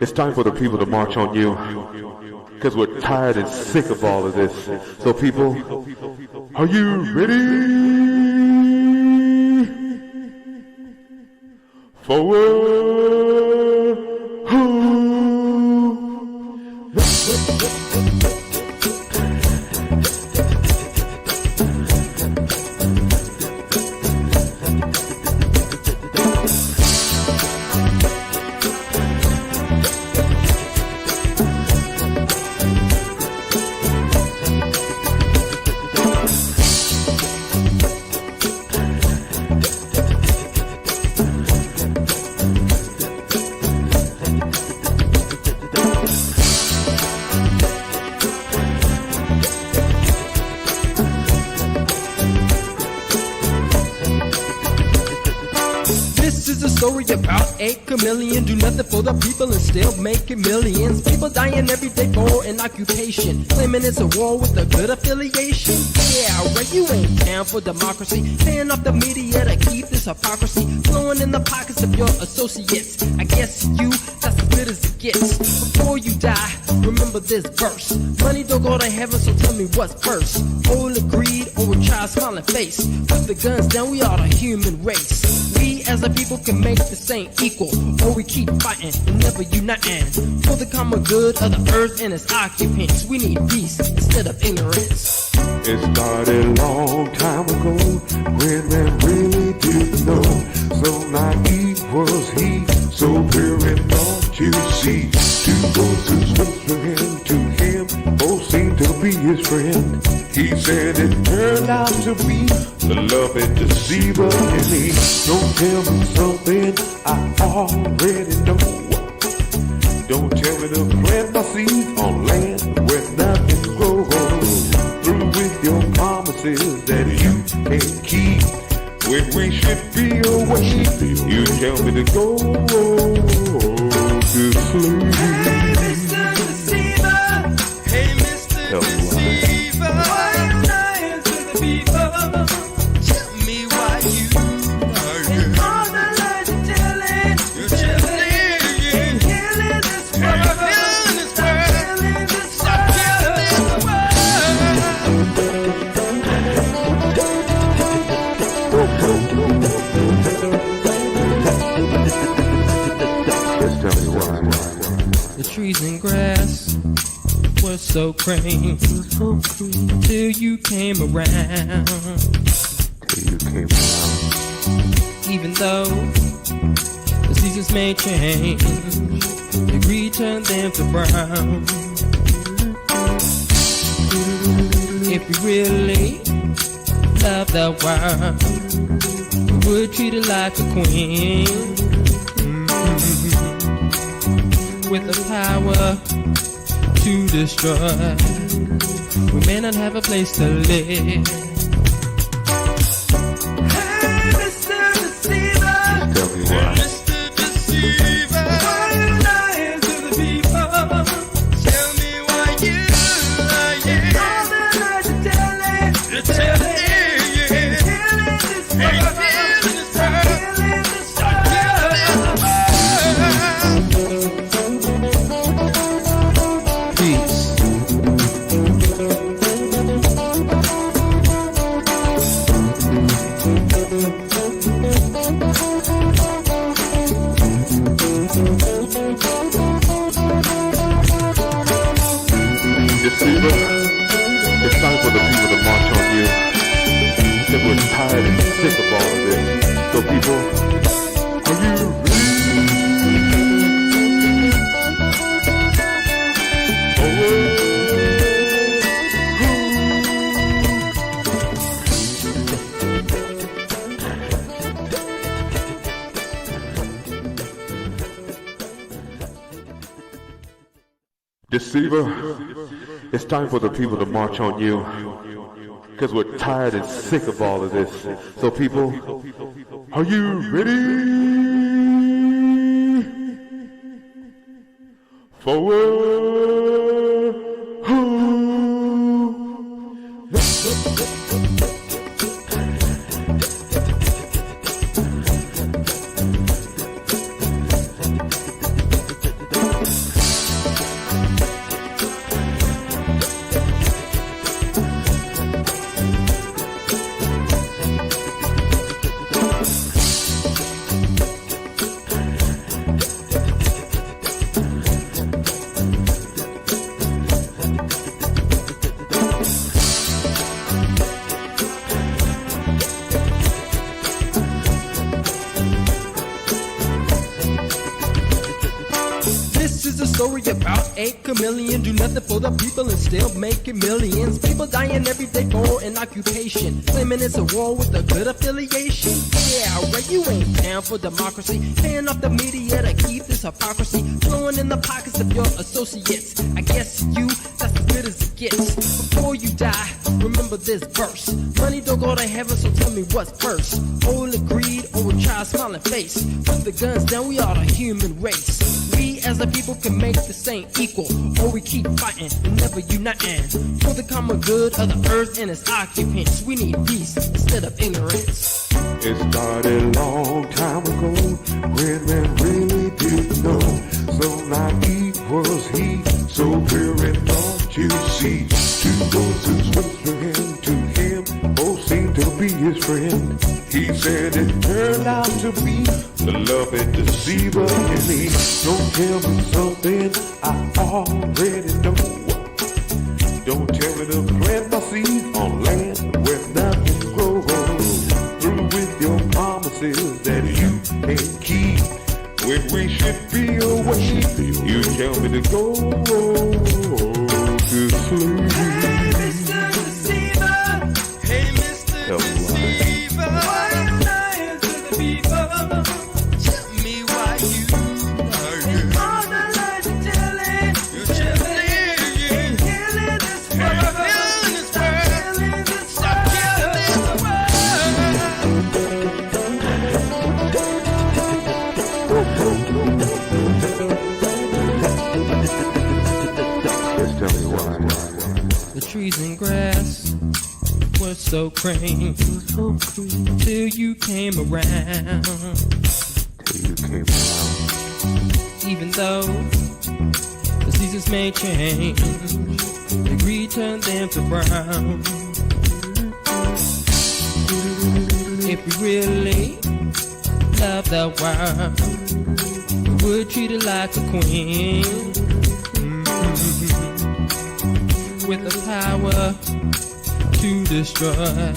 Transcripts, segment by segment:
it's time for the people to march on you. Because we're tired and sick of all of this. So people, are you ready? Forward! Story about a chameleon, do nothing for the people and still making millions. People dying every day for an occupation, claiming it's a war with a good affiliation. Yeah, right, you ain't down for democracy, paying off the media to keep this hypocrisy flowing in the pockets of your associates. I guess that's as good as it gets. Before you die, remember this verse: money don't go to heaven, so tell me what's first, oil or greed or a child's smiling face? Put the guns down, we are the human race. We as a people can make the same equal, or we keep fighting and never uniting for the common good of the earth and its occupants. We need peace instead of ignorance. It started a long time ago when man really didn't know. So naive was he, so very not to see. Two voices whispering to him, both seemed to be his friend. He said it turned out to be the loving deceiver in me. Don't tell me something I already know. Don't tell me to plant my seeds on land where nothing grows. Through with your promises that you can't keep. When we should be away, you tell me to go to sleep. Hey, Mr. Deceiver. Hey, Mr. Deceiver. Why you lying to the people? Tell me why you are. And all the lies you're telling, you're killing this world. Stop killing this The trees and grass were so green till you came around. Even though the seasons may change, the green turned them to brown. If we really love the world, we would treat it like a queen. With the power to destroy, we may not have a place to live. Hey, Mr. Deceiver. Tell me why. Mr. Deceiver. Why you lying to the people? Tell me why you lying. All the lies you're telling, you're telling. Killing this world. Killing this world. It's time for the people to march on you. Because we're tired and sick of all of this. So people, are you ready? Deceiver, it's time for the people to march on you. Because we're tired and sick of all of this. So people, are you ready? Forward! This is a story about a chameleon. Do nothing for the people and still making millions. People dying every day for an occupation. Claiming it's a war with a good affiliation. Yeah, right, you ain't down for democracy. Paying off the media to keep this hypocrisy flowing in the pockets of your associates. I guess you, that's as good as it gets. Before you die, remember this verse. Money don't go to heaven, so tell me what's first. Oil and greed or a child's smiling face. Put the guns down, we are the human race. We as a people can make the same equal, or we keep fighting and never uniting. For the common good of the earth and its occupants, we need peace instead of ignorance. It started a long time ago when man really didn't know. So naive was he, so pure and don't you see? Two voices whispering to him, both seemed to be his friend. He said it turned out to be the loving deceiver in me. Don't tell me something I already know. Don't tell me to plant my seed on land where nothing grows. Through with your promises that you can't keep. When we should be away, you tell me to go to sleep. Hey, Mr. Deceiver. Hey, Mr. Deceiver. Why you lying to the people? Tell me why you lying. All the lies you're telling. You're telling. Killing this world. Killing this world. Killing this world. Killing this world. Just tell me why. The trees and grass were so green till you came around. Till you came around. Even though the seasons may change, the green turned them to brown. If we really love the world, we would treat it like a queen. With the power to destroy,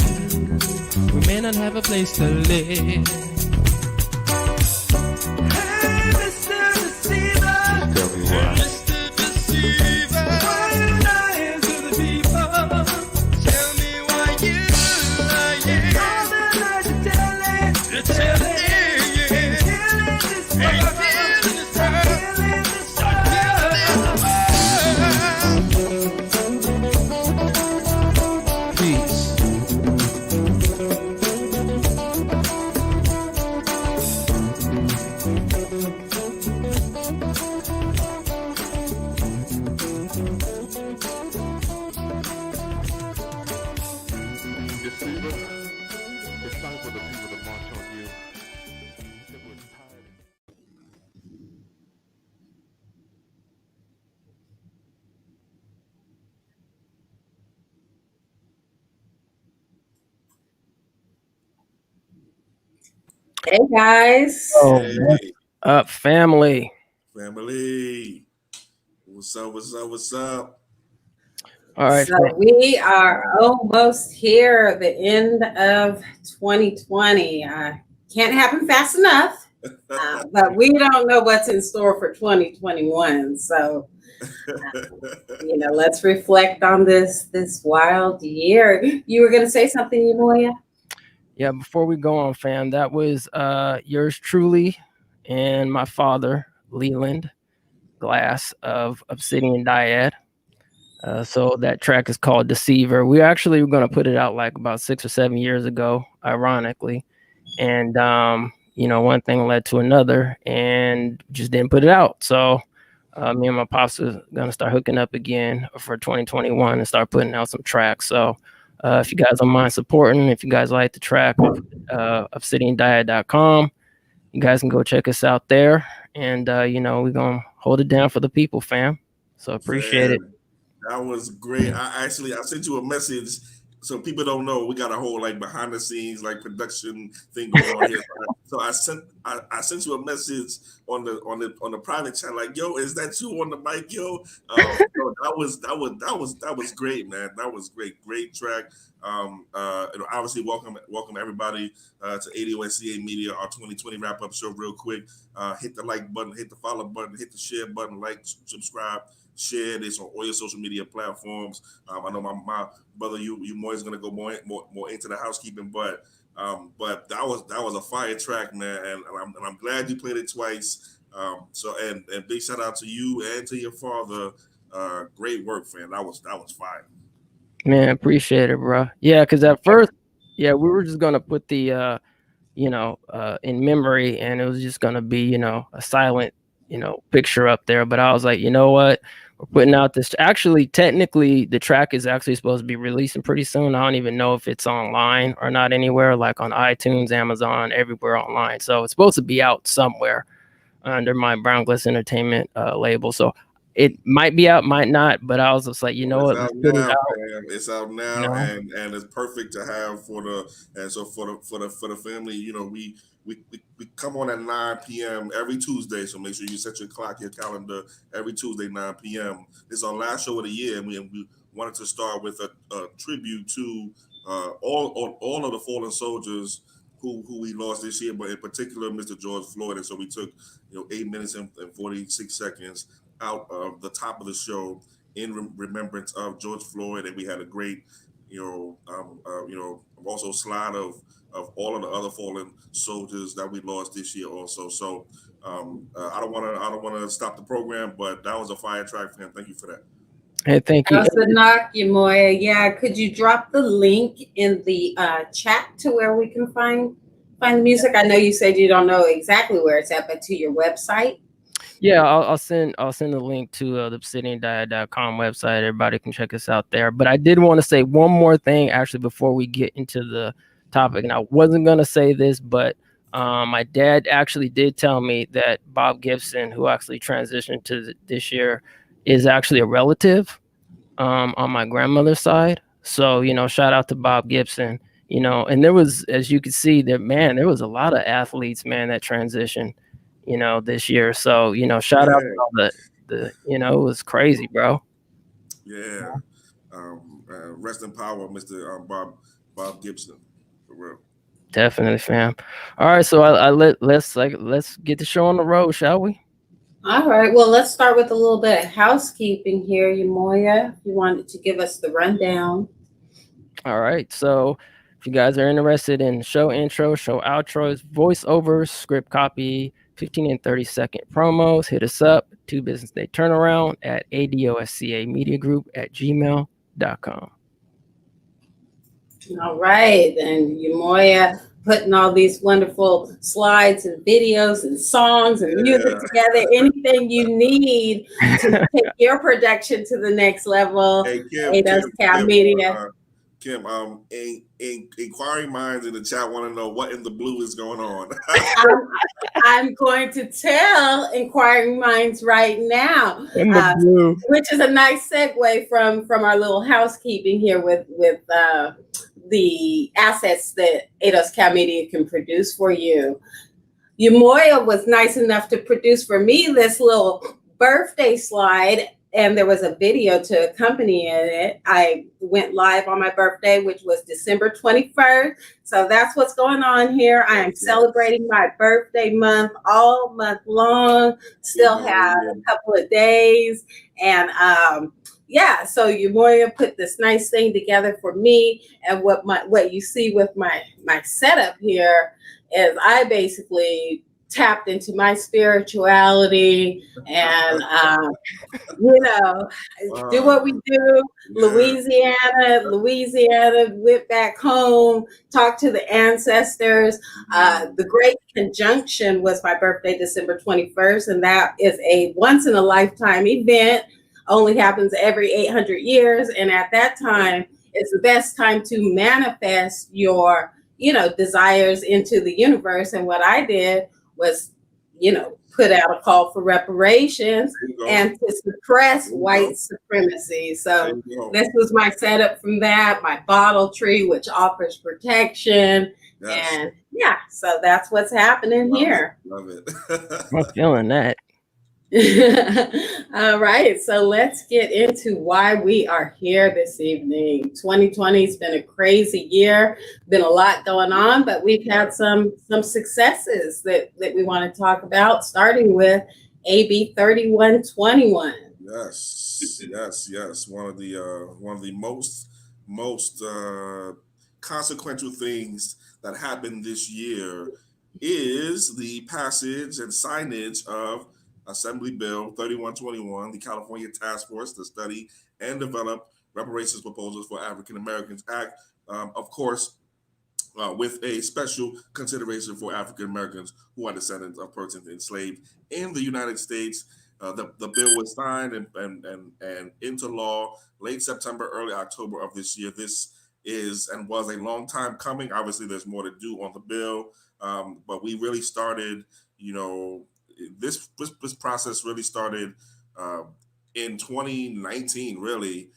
we may not have a place to live. Hey, Mr. Deceiver. Tell me why. Mr. Deceiver. Why you lying to the people? Tell me why you lying. All the lies you're telling. You're telling. Killing this world. Killing this world. Killing this world. Peace. Deceiver, it's time for the people to march on you. It was tired. Hey guys. Oh, Hey, what's up, family? family. What's up? What's up? What's up? All right, So we are almost here, the end of 2020. Can't happen fast enough, but we don't know what's in store for 2021. So, let's reflect on this wild year. You were going to say something, Emoya? yeah, before we go on, fam, that was yours truly and my father, Leland Glass of Obsidian Dyad. So that track is called Deceiver. We actually were going to put it out like about 6 or 7 years ago, ironically. And, one thing led to another and just didn't put it out. So me and my pops are going to start hooking up again for 2021 and start putting out some tracks. So if you guys don't mind supporting, if you guys like the track, obsidiandyad.com, you guys can go check us out there. And, we're going to hold it down for the people, fam. So appreciate it. That was great. I sent you a message so people don't know we got a whole like behind the scenes like production thing going on here. So I sent you a message on the private chat like, yo, is that you on the mic, yo? That was great, man. That was great. Great track. Obviously, welcome everybody to ADOSCA Media, our 2020 wrap up show. Real quick, hit the like button, hit the follow button, hit the share button, like, subscribe, share this on all your social media platforms. I know my brother, you more is gonna go more into the housekeeping, but that was a fire track, man, and I'm glad you played it twice. And big shout out to you and to your father. Great work, man. That was fire. Man, appreciate it, bro. Yeah, because at first, we were just gonna put the in memory, and it was just gonna be a silent picture up there. But I was like, you know what? We're putting out this. Actually, technically, the track is actually supposed to be releasing pretty soon. I don't even know if it's online or not anywhere, like on iTunes, Amazon, everywhere online. So it's supposed to be out somewhere under my Brown Glass Entertainment label. So it might be out, might not, but I was just like, you know what? Let's put it out. It's out now, and it's perfect to have for the family. We come on at 9 p.m. every Tuesday, so make sure you set your clock, your calendar every Tuesday 9 p.m. This is our last show of the year, and we wanted to start with a tribute to all of the fallen soldiers who we lost this year, but in particular Mr. George Floyd. And so we took 8 minutes and 46 seconds out of the top of the show in remembrance of George Floyd, and we had a great also slide of all of the other fallen soldiers that we lost this year also. So I don't want to stop the program, but that was a fire track, man. Thank you for that. Hey, thank you. Yamoya. Yeah, could you drop the link in the chat to where we can find the music? I know you said you don't know exactly where it's at, but to your website. Yeah, I'll send the link to the obsidiandiet.com website. Everybody can check us out there. But I did want to say one more thing actually before we get into the topic. And I wasn't gonna say this, but my dad actually did tell me that Bob Gibson, who actually transitioned to this year, is actually a relative on my grandmother's side. So shout out to Bob Gibson. And there was, as you can see, there was a lot of athletes, man, that transitioned this year. So, shout out to all the it was crazy, bro. Yeah. Rest in power, Mr. Bob Gibson, for real. Definitely, fam. All right. So let's get the show on the road, shall we? All right. Well, let's start with a little bit of housekeeping here, Yamoya. If you wanted to give us the rundown. All right. So if you guys are interested in show intro, show outros, voiceovers, script copy, 15 and 30-second promos, hit us up, 2 business day turnaround at adoscamediagroup@gmail.com. All right. And Yamoya putting all these wonderful slides and videos and songs and music together. Anything you need to take your production to the next level. Hey, ADOSCA Media. Kim, inquiring minds in the chat want to know what in the blue is going on. I'm going to tell inquiring minds right now, which is a nice segue from our little housekeeping here with the assets that ADOSCA Media can produce for you. Yamoya was nice enough to produce for me this little birthday slide, and there was a video to accompany it. I went live on my birthday, which was December 21st. So that's what's going on here. I am celebrating my birthday month all month long. Still have a couple of days. And so Yamoya put this nice thing together for me. And what you see with my setup here is I basically tapped into my spirituality and do what we do. Louisiana, went back home, talked to the ancestors. The Great Conjunction was my birthday, December 21st, and that is a once in a lifetime event. Only happens every 800 years, and at that time it's the best time to manifest your desires into the universe. And what I did was, put out a call for reparations and to suppress white supremacy. So this was my setup from that, my bottle tree, which offers protection. Yes. And so that's what's happening here. Love it. I'm feeling that. All right, so let's get into why we are here this evening. 2020 has been a crazy year, been a lot going on, but we've had some successes that we want to talk about, starting with AB 3121. Yes. One of the most consequential things that happened this year is the passage and signage of Assembly Bill 3121, the California Task Force to Study and Develop Reparations Proposals for African Americans Act. Of course, with a special consideration for African Americans who are descendants of persons enslaved in the United States. The bill was signed and into law late September, early October of this year. This is and was a long time coming. Obviously, there's more to do on the bill, but we really started, you know, this process really started uh, in 2019, really,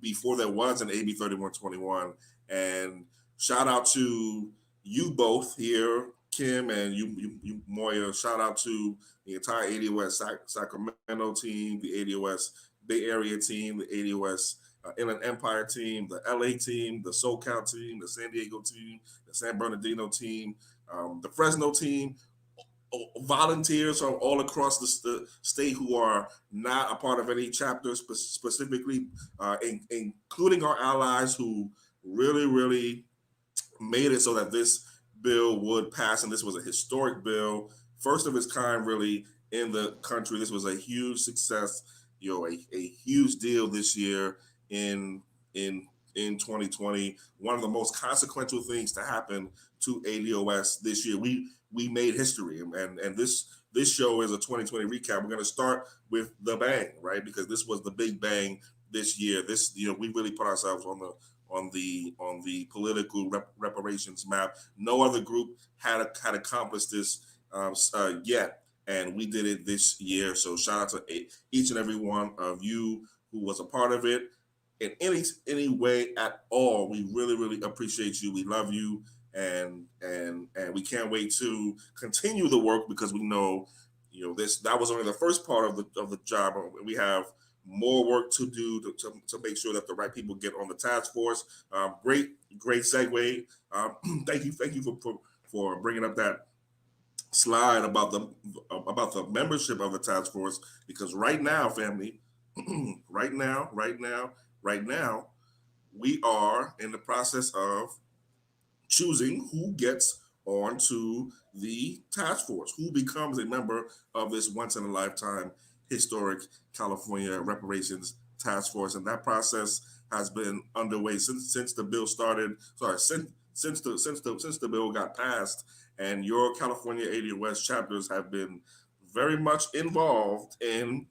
before there was an AB 3121. And shout out to you both here, Kim, and you Moya. Shout out to the entire ADOS Sacramento team, the ADOS Bay Area team, the ADOS Inland Empire team, the LA team, the SoCal team, the San Diego team, the San Bernardino team, the Fresno team, volunteers from all across the state who are not a part of any chapter specifically, including our allies who really made it so that this bill would pass, and this was a historic bill, first of its kind, really, in the country. This was a huge success, a huge deal this year in in in 2020. One of the most consequential things to happen to ADOS this year. We made history, and this show is a 2020 recap. We're going to start with the bang, right? Because this was the big bang this year. This, we really put ourselves on the political reparations map. No other group had accomplished this yet, and we did it this year. So shout out to each and every one of you who was a part of it in any way at all. We really appreciate you. We love you, and we can't wait to continue the work because we know, this that was only the first part of the job. We have more work to do to make sure that the right people get on the task force. Great segue. Thank you for bringing up that slide about the membership of the task force, because right now, family, right now, we are in the process of choosing who gets onto the task force, who becomes a member of this once in a lifetime historic California reparations task force. And that process has been underway since the bill started. Sorry, since the bill got passed, and your California ADOS chapters have been very much involved in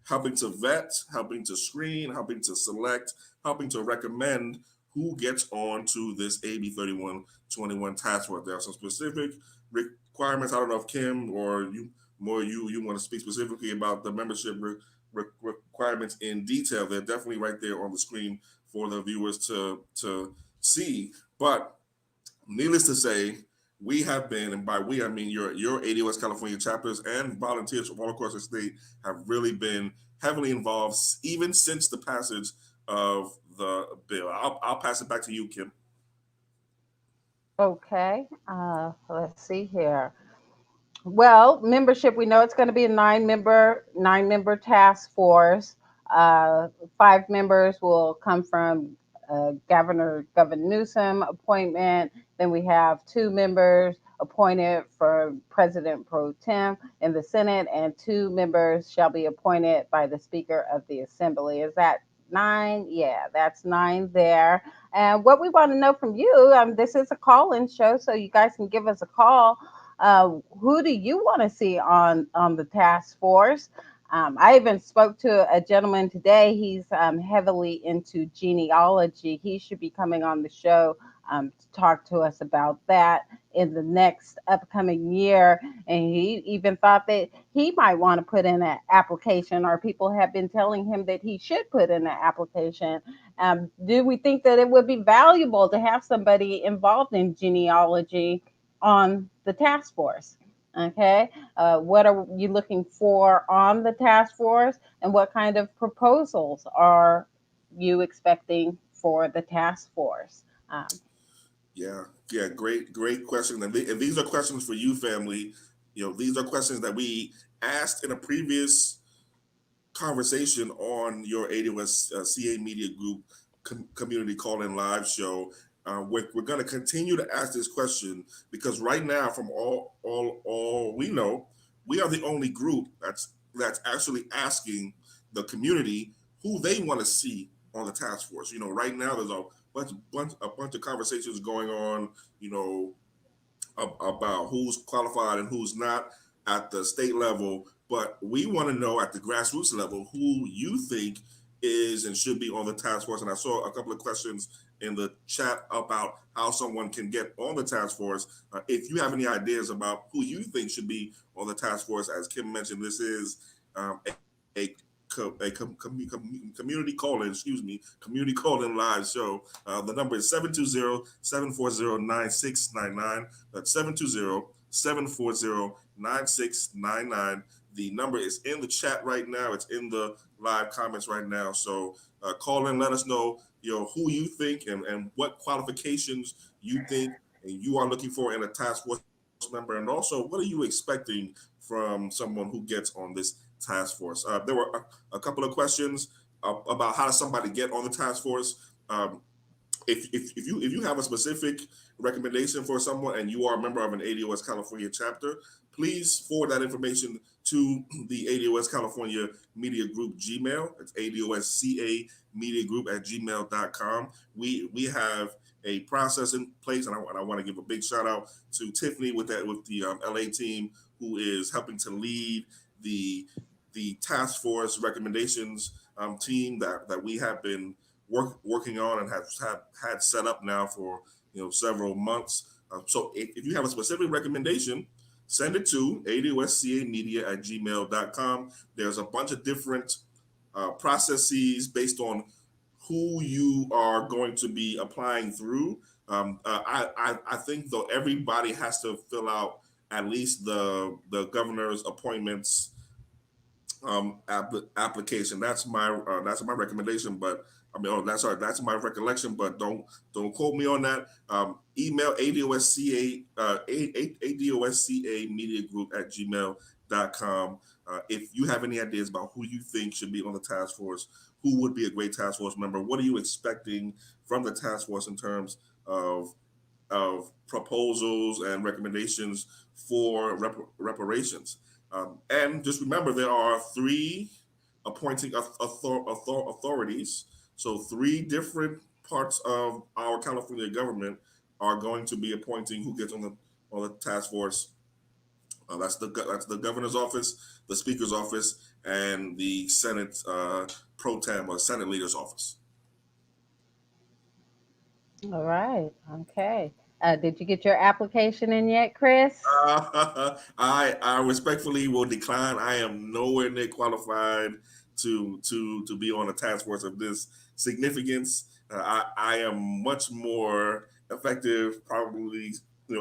helping to vet, helping to screen, helping to select, helping to recommend who gets on to this AB 3121 task force. There are some specific requirements. I don't know if Kim or you want to speak specifically about the membership requirements in detail. They're definitely right there on the screen for the viewers to see. But needless to say, we have been, and by we I mean your ADOS California chapters and volunteers from all across the state, have really been heavily involved even since the passage of the bill. I'll pass it back to you, Kim. Okay, let's see here. Well, membership, we know it's going to be a nine member task force. Uh, 5 members will come from Governor Newsom appointment. Then we have 2 members appointed for President Pro Tem in the Senate, and 2 members shall be appointed by the Speaker of the Assembly. Is that 9? Yeah, that's 9 there. And what we want to know from you, this is a call-in show, so you guys can give us a call. Who do you want to see on the task force? I even spoke to a gentleman today. He's heavily into genealogy. He should be coming on the show to talk to us about that in the next upcoming year. And he even thought that he might want to put in an application, or people have been telling him that he should put in an application. Do we think that it would be valuable to have somebody involved in genealogy on the task force? Okay. What are you looking for on the task force, and what kind of proposals are you expecting for the task force? Yeah, yeah, great question. And these are questions for you, family. These are questions that we asked in a previous conversation on your AWS CA Media Group community call-in live show. We're going to continue to ask this question because right now, from all we know, we are the only group that's actually asking the community who they want to see on the task force. Right now there's a bunch of conversations going on. You know, about who's qualified and who's not at the state level, but we want to know at the grassroots level who you think is and should be on the task force. And I saw a couple of questions in the chat about how someone can get on the task force. If you have any ideas about who you think should be on the task force, as Kim mentioned, this is a community call-in, community call-in live show. The number is 720-740-9699. That's 720-740-9699. The number is in the chat right now. It's in the live comments right now. So call in, let us know, who you think and what qualifications you think and you are looking for in a task force member. And also, what are you expecting from someone who gets on this task force? There were a couple of questions about how does somebody get on the task force. If you have a specific recommendation for someone and you are a member of an ADOS California chapter, please forward that information to the ADOS California Media Group Gmail. It's ADOSCA Media Group at gmail.com. We have a process in place, and I want to give a big shout out to Tiffany with the LA team who is helping to lead the task force recommendations team that we have been working on and have had set up now for several months. So if you have a specific recommendation, send it to adoscamedia at gmail.com. There's a bunch of different processes based on who you are going to be applying through. I think though everybody has to fill out at least the governor's appointments application. That's my recommendation, but I mean, that's my recollection, but don't quote me on that. Email ADOSCA ADOSCA Media Group at gmail.com. If you have any ideas about who you think should be on the task force, who would be a great task force member, what are you expecting from the task force in terms of proposals and recommendations for reparations. And just remember, there are three appointing authorities. So three different parts of our California government are going to be appointing who gets on the task force. That's the governor's office, the speaker's office, and the Senate pro tem or Senate leader's office. All right. Okay. Did you get your application in yet, Chris? I respectfully will decline. I am nowhere near qualified to be on a task force of this significance. I am much more effective, probably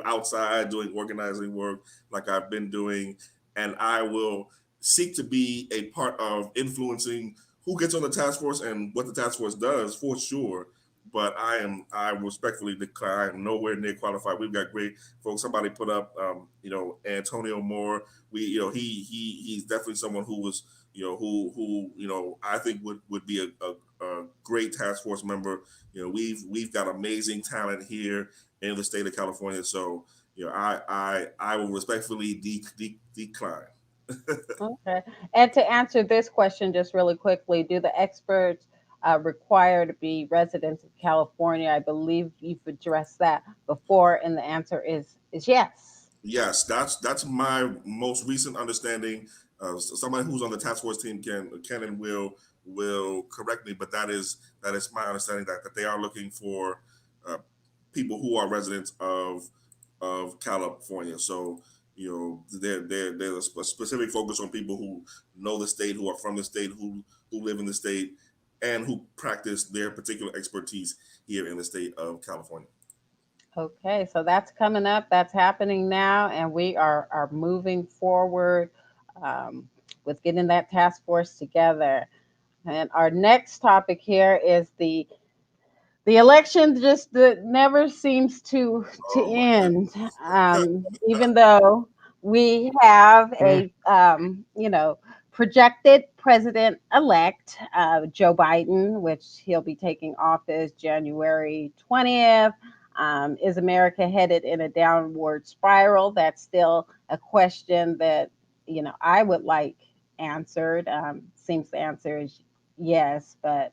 outside doing organizing work like I've been doing, and I will seek to be a part of influencing who gets on the task force and what the task force does for sure. But I respectfully declare I am nowhere near qualified. We've got great folks. Somebody put up, Antonio Moore. He's definitely someone who was, who I think would be a great task force member. We've got amazing talent here in the state of California. So, I will respectfully decline. Okay. And to answer this question just really quickly, do the experts require to be residents of California? I believe you've addressed that before, and the answer is yes. Yes, that's my most recent understanding. Somebody who's on the task force team can and will correct me, but that is my understanding that they are looking for uh, people who are residents of California. So there's a specific focus on people who know the state, who are from the state, who live in the state, and who practice their particular expertise here in the state of California. Okay, so that's coming up. That's happening now, and we are moving forward um, with getting that task force together. And our next topic here is the election just never seems to Oh my end, even though we have a projected president elect, Joe Biden, which he'll be taking office January 20th. Is America headed in a downward spiral? That's still a question that I would like answered. Seems the answer is yes, but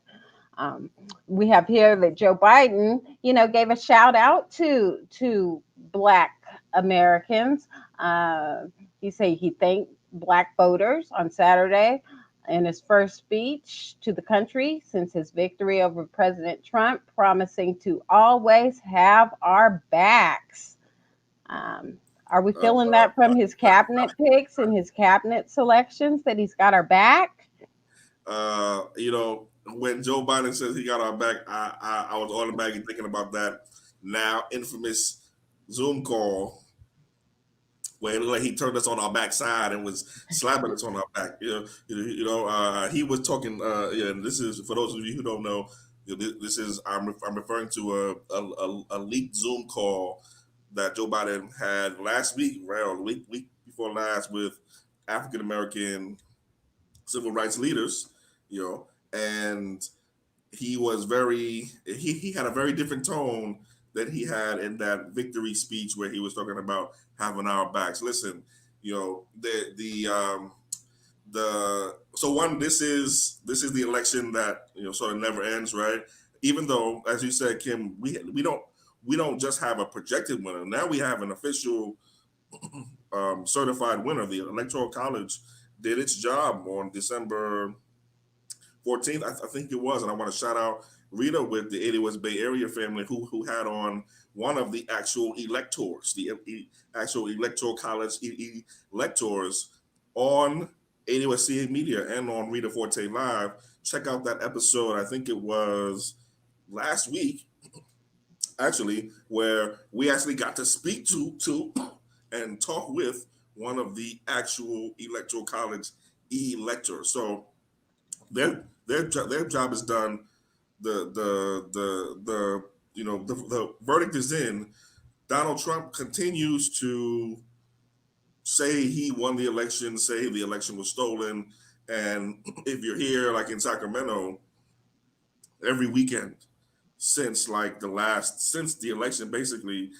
um, we have here that Joe Biden, gave a shout out to Black Americans. Uh, he said he thanked Black voters on Saturday in his first speech to the country since his victory over President Trump, promising to always have our backs. Um, are we God. feeling that from his cabinet picks and his cabinet selections that he's got our back? When Joe Biden says he got our back, I was automatically thinking about that now infamous Zoom call where it looked like he turned us on our backside and was slapping us on our back. He was talking. Yeah, and this is for those of you who don't know. This is I'm referring to a leaked Zoom call that Joe Biden had last week, right, or the week before last, with African American civil rights leaders, and he had a very different tone than he had in that victory speech where he was talking about having our backs. Listen, the so one this is the election that sort of never ends, right? Even though, as you said, Kim, we don't just have a projected winner. Now we have an official certified winner. The Electoral College did its job on December 14th, I think it was, and I want to shout out Rita with the 80 West Bay Area family who had on one of the actual electors, the actual Electoral College electors on 80 West CA Media and on Rita Forte Live. Check out that episode. I think it was last week, actually, where we actually got to speak to and talk with one of the actual Electoral College electors. So their job is done. The verdict is in. Donald Trump continues to say he won the election, say the election was stolen, and if you're here, like in Sacramento, every weekend since the election, basically,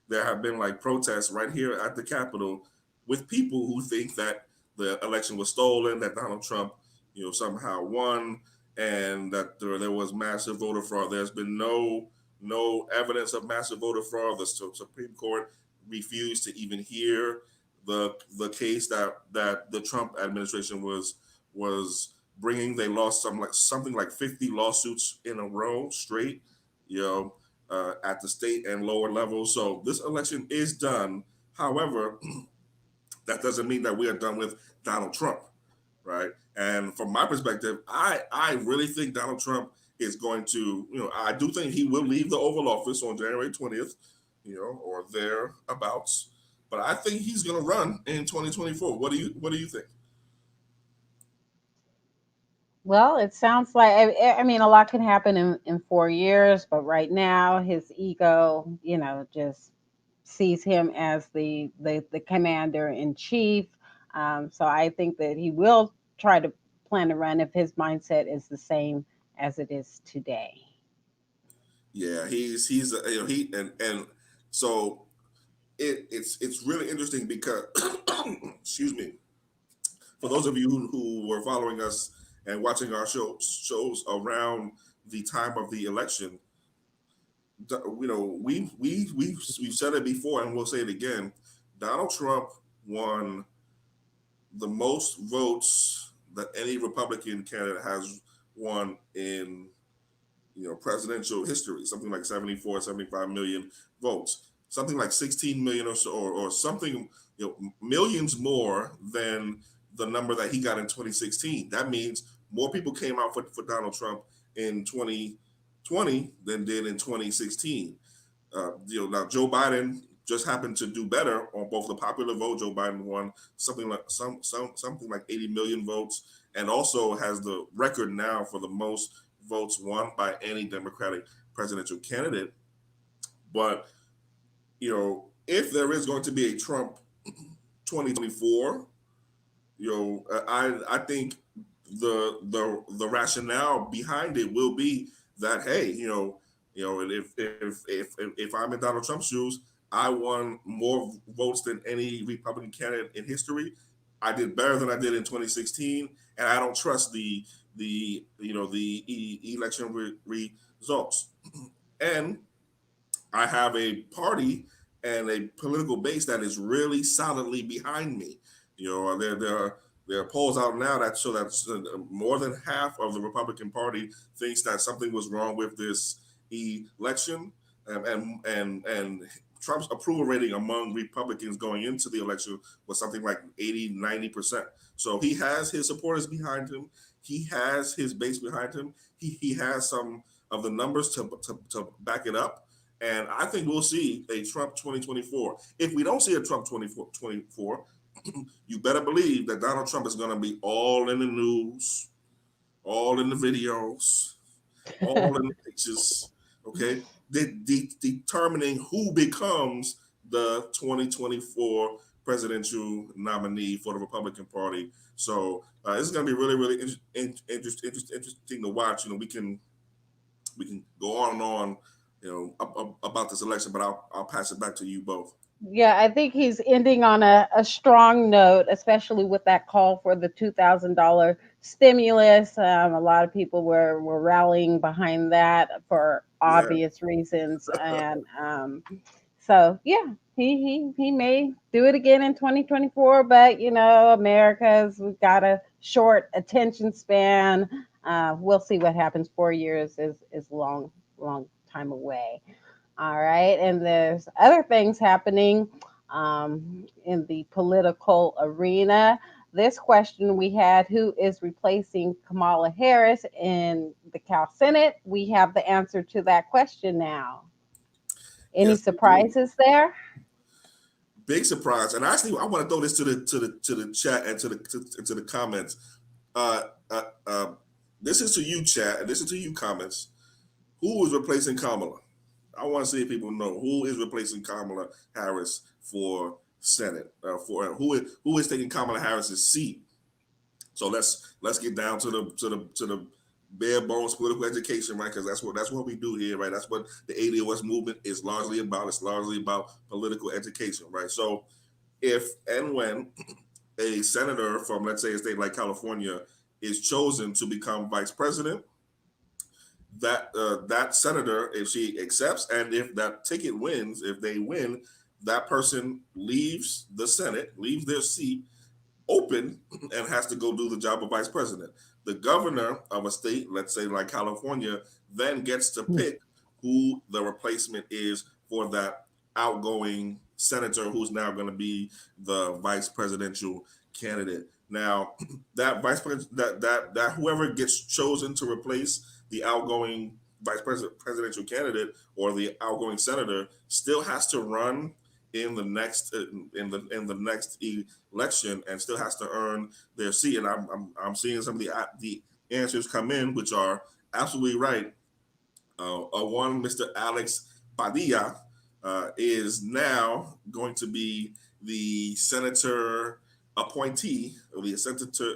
there have been like protests right here at the Capitol with people who think that the election was stolen, that Donald Trump, somehow won, and that there was massive voter fraud. There's been no evidence of massive voter fraud. The Supreme Court refused to even hear the case that the Trump administration was bringing. They lost something like 50 lawsuits in a row straight, you know, at the state and lower levels. So this election is done. However, that doesn't mean that we are done with Donald Trump, right? And from my perspective, I really think Donald Trump is going to, I do think he will leave the Oval Office on January 20th, or thereabouts. But I think he's going to run in 2024. What do you think? Well, it sounds like I mean a lot can happen in 4 years, but right now his ego, just sees him as the commander in chief. So I think that he will try to plan to run if his mindset is the same as it is today. Yeah, he's he and so it's really interesting because excuse me, for those of you who were following us and watching our shows around the time of the election, we've said it before and we'll say it again. Donald Trump won the most votes that any Republican candidate has won in presidential history, something like 74, 75 million votes, something like 16 million or so, or something, millions more than the number that he got in 2016. That means more people came out for Donald Trump in 2020 than did in 2016. Now Joe Biden just happened to do better on both the popular vote. Joe Biden won something like 80 million votes, and also has the record now for the most votes won by any Democratic presidential candidate. But if there is going to be a Trump 2024, I think the rationale behind it will be that, hey, if I'm in Donald Trump's shoes, I won more votes than any Republican candidate in history. I did better than I did in 2016, and I don't trust the election results. And I have a party and a political base that is really solidly behind me. There are polls out now that show that more than half of the Republican Party thinks that something was wrong with this election, and Trump's approval rating among Republicans going into the election was something like 80-90%. So he has his supporters behind him. He has his base behind him. He has some of the numbers to back it up. And I think we'll see a Trump 2024. If we don't see a Trump 2024, you better believe that Donald Trump is going to be all in the news, all in the videos, all in the pictures, okay? Determining who becomes the 2024 presidential nominee for the Republican Party. So this is going to be really, really interesting to watch. We can go on and on, about this election, but I'll pass it back to you both. Yeah, I think he's ending on a strong note, especially with that call for the $2,000 stimulus. A lot of people were rallying behind that for Yeah. obvious reasons, and so yeah, he may do it again in 2024. But America's we've got a short attention span. We'll see what happens. 4 years is long time away. All right. And there's other things happening in the political arena. This question we had: who is replacing Kamala Harris in the Cal Senate? We have the answer to that question now. Any Yes, we do. surprises there? Big surprise. And actually, I want to throw this to the chat and to the comments. Uh, uh, uh, this is to you, chat, and this is to you, comments. Who is replacing Kamala? I want to see if people know who is replacing Kamala Harris for Senate. For who is taking Kamala Harris's seat. So let's get down to the bare bones political education, right? Because that's what we do here, right? That's what the ADOS movement is largely about. It's largely about political education, right? So if and when a senator from, let's say, a state like California is chosen to become vice president, that senator, if she accepts, and if that ticket wins, if they win, that person leaves the Senate, leaves their seat open, and has to go do the job of vice president. The governor of a state, let's say like California, then gets to pick who the replacement is for that outgoing senator who's now going to be the vice presidential candidate. Now, that vice president, that whoever gets chosen to replace the outgoing presidential candidate or the outgoing senator still has to run in the next in the next election and still has to earn their seat. And I'm seeing some of the answers come in, which are absolutely right. One, Mr. Alex Padilla is now going to be the senator appointee, or the senator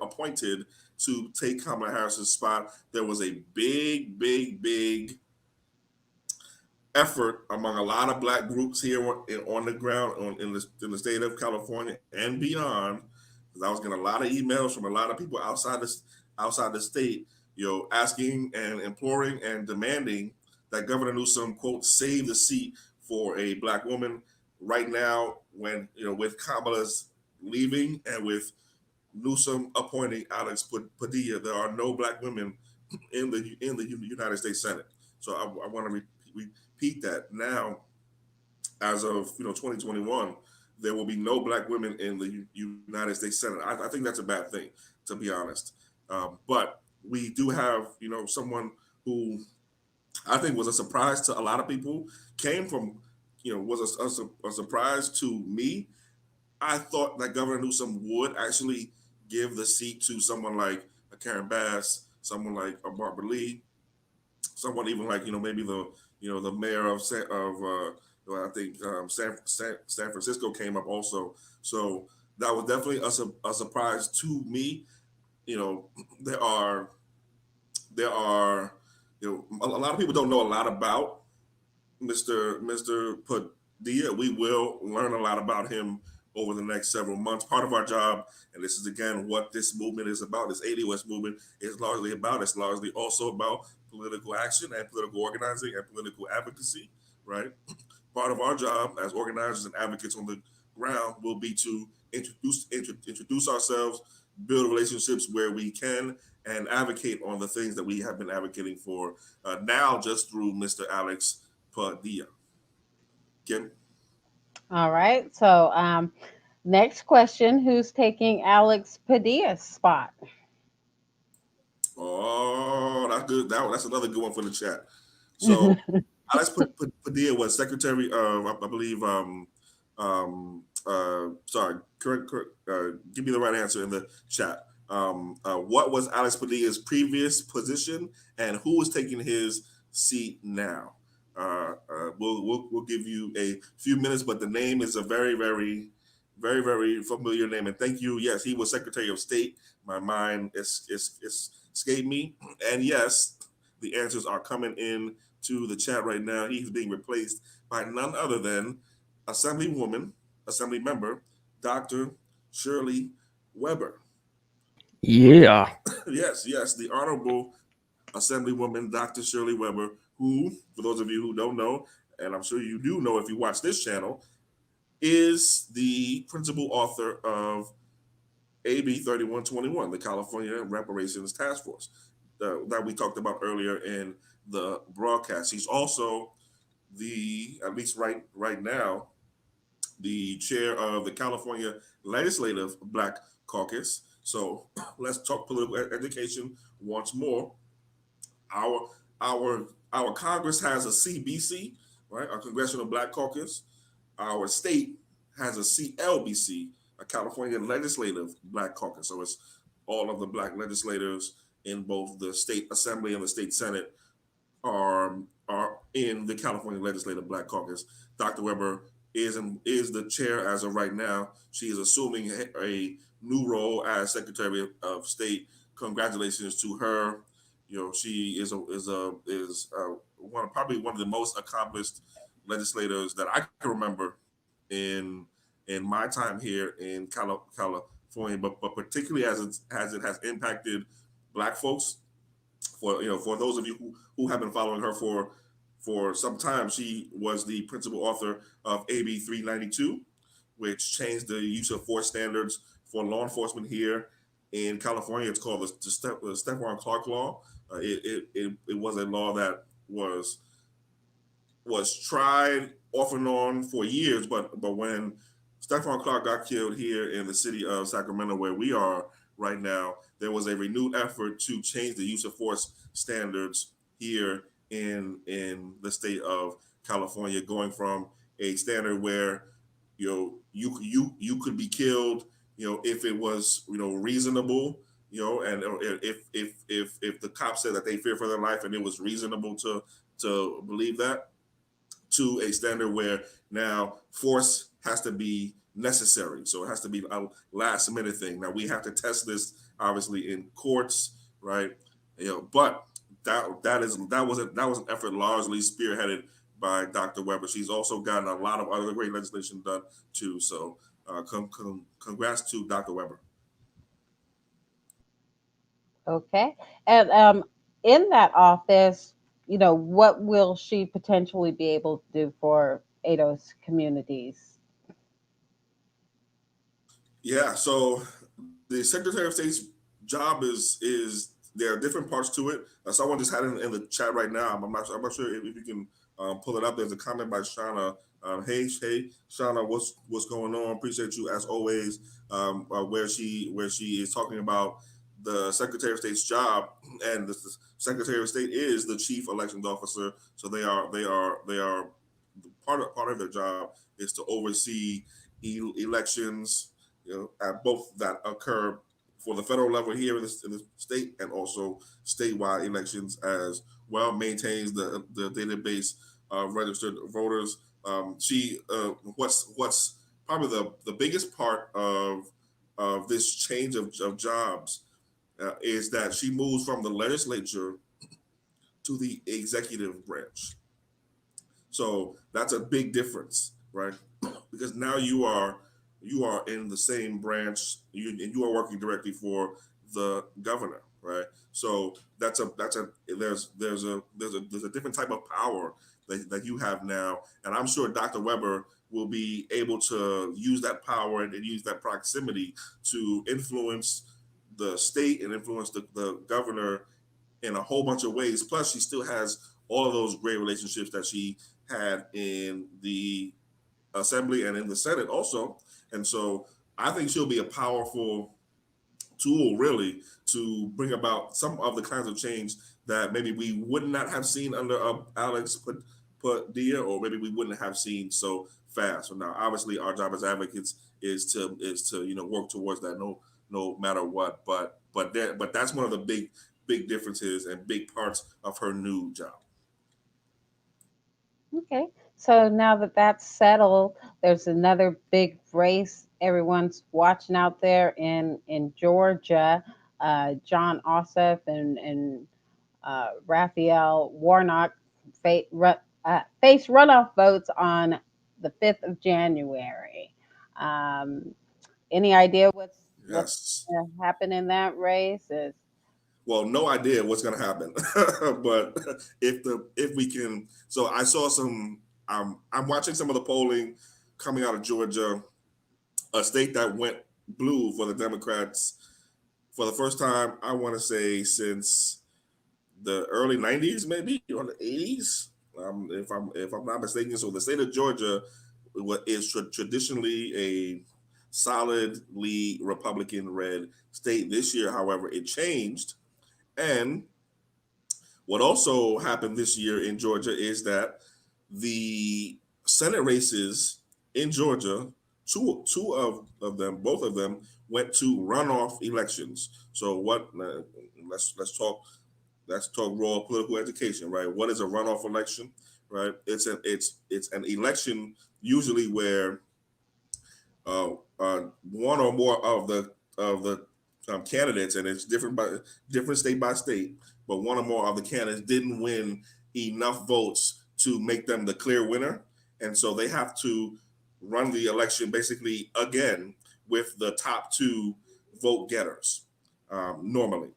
appointed to take Kamala Harris's spot. There was a big, big, big effort among a lot of black groups here on the ground in the state of California and beyond. Because I was getting a lot of emails from a lot of people outside the state, asking and imploring and demanding that Governor Newsom, quote, save the seat for a black woman. Right now, when with Kamala's leaving and with Newsom appointing Alex Padilla, there are no black women in the United States Senate. So I want to repeat that now. As of 2021, there will be no black women in the United States Senate. I think that's a bad thing, to be honest. But we do have someone who I think was a surprise to a lot of people. Came from, was a surprise to me. I thought that Governor Newsom would actually give the seat to someone like a Karen Bass, someone like a Barbara Lee, someone even like maybe the mayor of well, I think San Francisco came up also. So that was definitely a surprise to me. You know, there are there are a lot of people don't know a lot about Mr. Padilla. We will learn a lot about him over the next several months. Part of our job, and this is again what this movement is about, this ADOS movement is largely about. It's largely also about political action and political organizing and political advocacy, right? Part of our job as organizers and advocates on the ground will be to introduce ourselves, build relationships where we can, and advocate on the things that we have been advocating for now just through Mr. Alex Padilla. Kim? All right. So, next question: who's taking Alex Padilla's spot? Oh, that's good. That's another good one for the chat. So Alex Padilla was Secretary of, I believe, sorry, correct, give me the right answer in the chat. What was Alex Padilla's previous position, and who is taking his seat now? We'll give you a few minutes, but the name is a very, very, very, very familiar name. And thank you. Yes, he was Secretary of State. My mind is escaped me. And yes, the answers are coming in to the chat right now. He's being replaced by none other than Assemblywoman, Assembly Member, Dr. Shirley Weber. Yeah. Yes, the Honorable Assemblywoman Dr. Shirley Weber, who, for those of you who don't know, and I'm sure you do know if you watch this channel, is the principal author of AB 3121, the California Reparations Task Force, that we talked about earlier in the broadcast. He's also at least right now, the chair of the California Legislative Black Caucus. So let's talk political education once more. Our our Congress has a CBC, right? Our Congressional Black Caucus. Our state has a CLBC, a California Legislative Black Caucus. So it's all of the black legislators in both the state assembly and the state senate are in the California Legislative Black Caucus. Dr. Weber is the chair as of right now. She is assuming a new role as Secretary of State. Congratulations to her. She is probably one of the most accomplished legislators that I can remember in my time here in California, but particularly as it has impacted Black folks. For those of you who have been following her for some time, she was the principal author of AB 392, which changed the use of force standards for law enforcement here in California. It's called the Stephon Clark Law. It was a law that was tried off and on for years, but when Stephon Clark got killed here in the city of Sacramento, where we are right now, there was a renewed effort to change the use of force standards here in the state of California, going from a standard where you could be killed, if it was reasonable, and if the cops said that they fear for their life and it was reasonable to believe that, to a standard where now force has to be necessary. So it has to be a last minute thing. Now we have to test this obviously in courts, right? But that was an effort largely spearheaded by Dr. Weber. She's also gotten a lot of other great legislation done too. So congrats to Dr. Weber. Okay. And in that office, what will she potentially be able to do for ADOS communities? Yeah, so the Secretary of State's job is there are different parts to it. Someone just had it in the chat right now. I'm not sure if you can pull it up. There's a comment by Shauna. Hey, Shauna, what's going on? Appreciate you as always. Where she is talking about the Secretary of State's job, and the Secretary of State is the chief elections officer. So they are part of their job is to oversee elections, at both that occur for the federal level here in the state, and also statewide elections as well. Maintains the database of registered voters. She what's probably the biggest part of this change of jobs is that she moves from the legislature to the executive branch. So that's a big difference, right? Because now you are in the same branch, and you are working directly for the governor, right? So that's a there's a different type of power that you have now, and I'm sure Dr. Weber will be able to use that power and use that proximity to influence the state and influence the governor in a whole bunch of ways. Plus, she still has all of those great relationships that she had in the assembly and in the Senate also. And so I think she'll be a powerful tool, really, to bring about some of the kinds of change that maybe we would not have seen under Alex Padilla, or maybe we wouldn't have seen so fast. So now, obviously, our job as advocates is to work towards that, no matter what. But that's one of the big differences and big parts of her new job. Okay. So now that that's settled, there's another big race everyone's watching out there in Georgia. John Ossoff and Raphael Warnock face runoff votes on the 5th of January. Um, any idea what's Yes. going to happen in that race? Well, no idea what's going to happen, but if we can, so I saw some. I'm watching some of the polling coming out of Georgia, a state that went blue for the Democrats for the first time. I want to say since the early '90s, maybe, or the '80s, if I'm not mistaken. So the state of Georgia is traditionally a solidly Republican red state. This year, however, it changed. And what also happened this year in Georgia is that the Senate races in Georgia, two of them, both of them, went to runoff elections. So what? Let's talk raw political education, right? What is a runoff election, right? It's an election usually where one or more of the candidates, and it's different state by state, but one or more of the candidates didn't win enough votes to make them the clear winner, and so they have to run the election basically again with the top two vote getters, normally.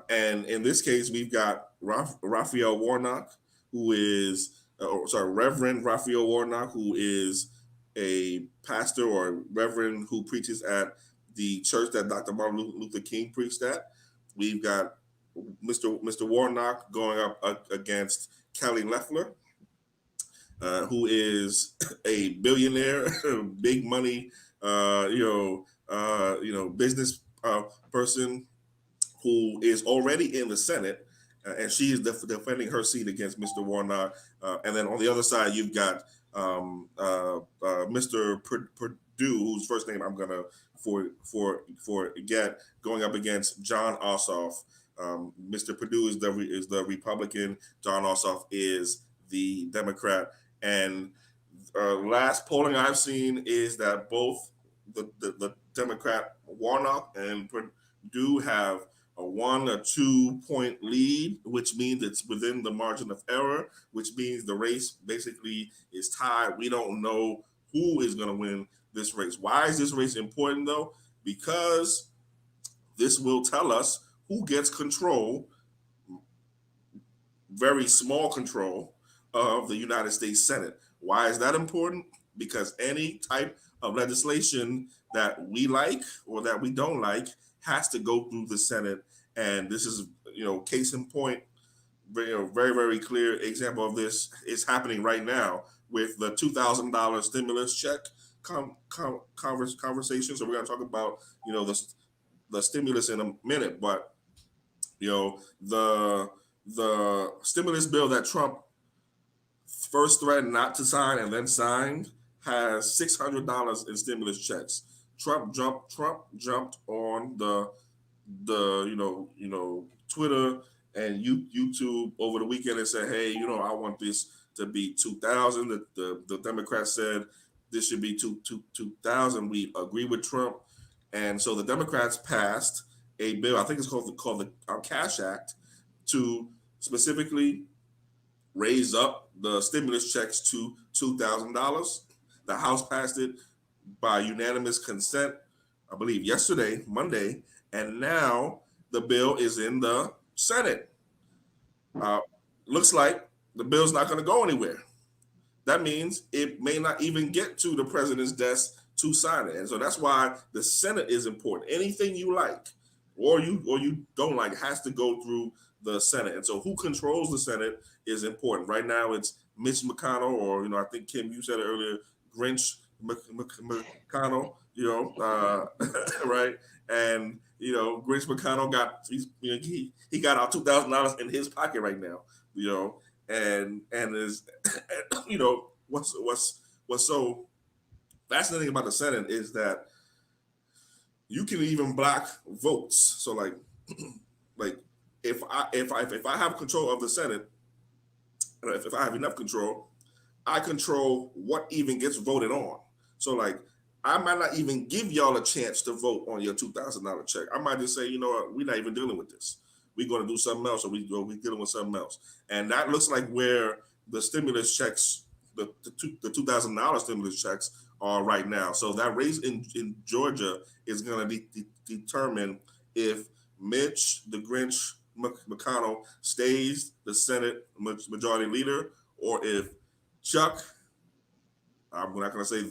And in this case, we've got Raphael Warnock, who is, Reverend Raphael Warnock, who is a pastor or reverend who preaches at the church that Dr. Martin Luther King preached at. We've got Mr. Warnock going up against Kelly Loeffler, who is a billionaire, big money, business person who is already in the Senate, and she is defending her seat against Mr. Warnock. And then on the other side, you've got Mr. Perdue, whose first name I'm gonna forget, going up against John Ossoff. Mr. Perdue is the Republican. John Ossoff is the Democrat. And last polling I've seen is that both the Democrat Warnock and Perdue have a 1 or 2 point lead, which means it's within the margin of error, which means the race basically is tied. We don't know who is going to win this race. Why is this race important, though? Because this will tell us who gets control, very small control, of the United States Senate. Why is that important? Because any type of legislation that we like or that we don't like has to go through the Senate. And this is, case in point, very, very clear example of this is happening right now with the $2,000 stimulus check conversation. So we're going to talk about, the stimulus in a minute, but you know the stimulus bill that Trump first threatened not to sign and then signed has $600 in stimulus checks. Trump jumped on the Twitter and YouTube over the weekend and said, hey, I want this to be 2,000. The Democrats said this should be 2,000. We agree with Trump, and so the Democrats passed a bill. I think it's called the Cash Act to specifically raise up the stimulus checks to $2,000. The House passed it by unanimous consent, I believe, yesterday, Monday, and now the bill is in the Senate. Looks like the bill's not going to go anywhere. That means it may not even get to the president's desk to sign it. And so that's why the Senate is important. Anything you like or you don't like has to go through the Senate. And so who controls the Senate is important. Right now it's Mitch McConnell, or I think Kim, you said it earlier, Grinch McConnell, right? And Grinch McConnell he got out $2,000 in his pocket right now, and is what's so fascinating about the Senate is that you can even block votes. So like if I have control of the Senate, if I have enough control, I control what even gets voted on. So I might not even give y'all a chance to vote on your $2,000 check. I might just say, you know what, we're not even dealing with this. We're going to do something else, or we're dealing with something else. And that looks like where the stimulus checks, the $2,000 stimulus checks are right now. So that race in Georgia is going to determine if Mitch, the Grinch McConnell, stays the Senate majority leader, or if Chuck, I'm not going to say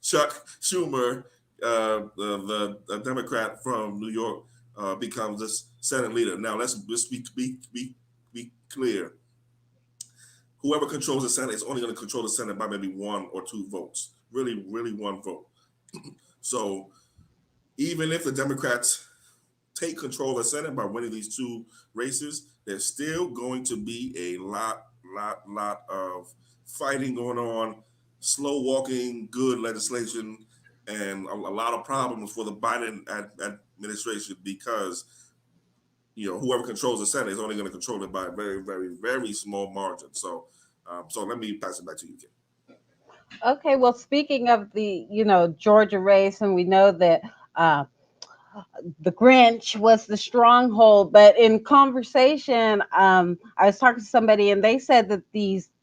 Chuck Schumer, the Democrat from New York, becomes the Senate leader. Now let's be clear. Whoever controls the Senate is only going to control the Senate by maybe 1 or 2 votes. Really, really 1 vote. So even if the Democrats take control of the Senate by winning these 2 races, there's still going to be a lot of fighting going on, slow walking, good legislation, and a lot of problems for the Biden administration, because whoever controls the Senate is only going to control it by a very, very, very small margin. So let me pass it back to you, Kim. Okay, well, speaking of the Georgia race, and we know that the Grinch was the stronghold, but in conversation, I was talking to somebody, and they said that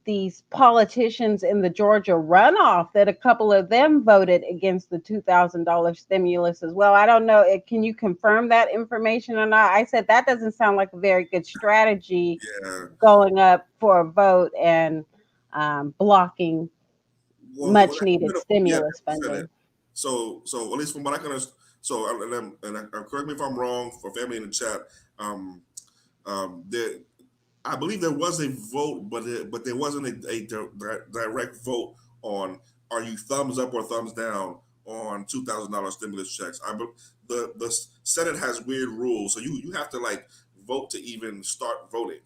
these politicians in the Georgia runoff, that a couple of them voted against the $2,000 stimulus as well. I don't know. Can you confirm that information or not? I said that doesn't sound like a very good strategy. Yeah. Going up for a vote and blocking much needed stimulus funding. So at least from what I can understand, correct me if I'm wrong, for family in the chat, I believe there was a vote, but there wasn't a direct vote on are you thumbs up or thumbs down on $2,000 stimulus checks. The Senate has weird rules, so you have to vote to even start voting.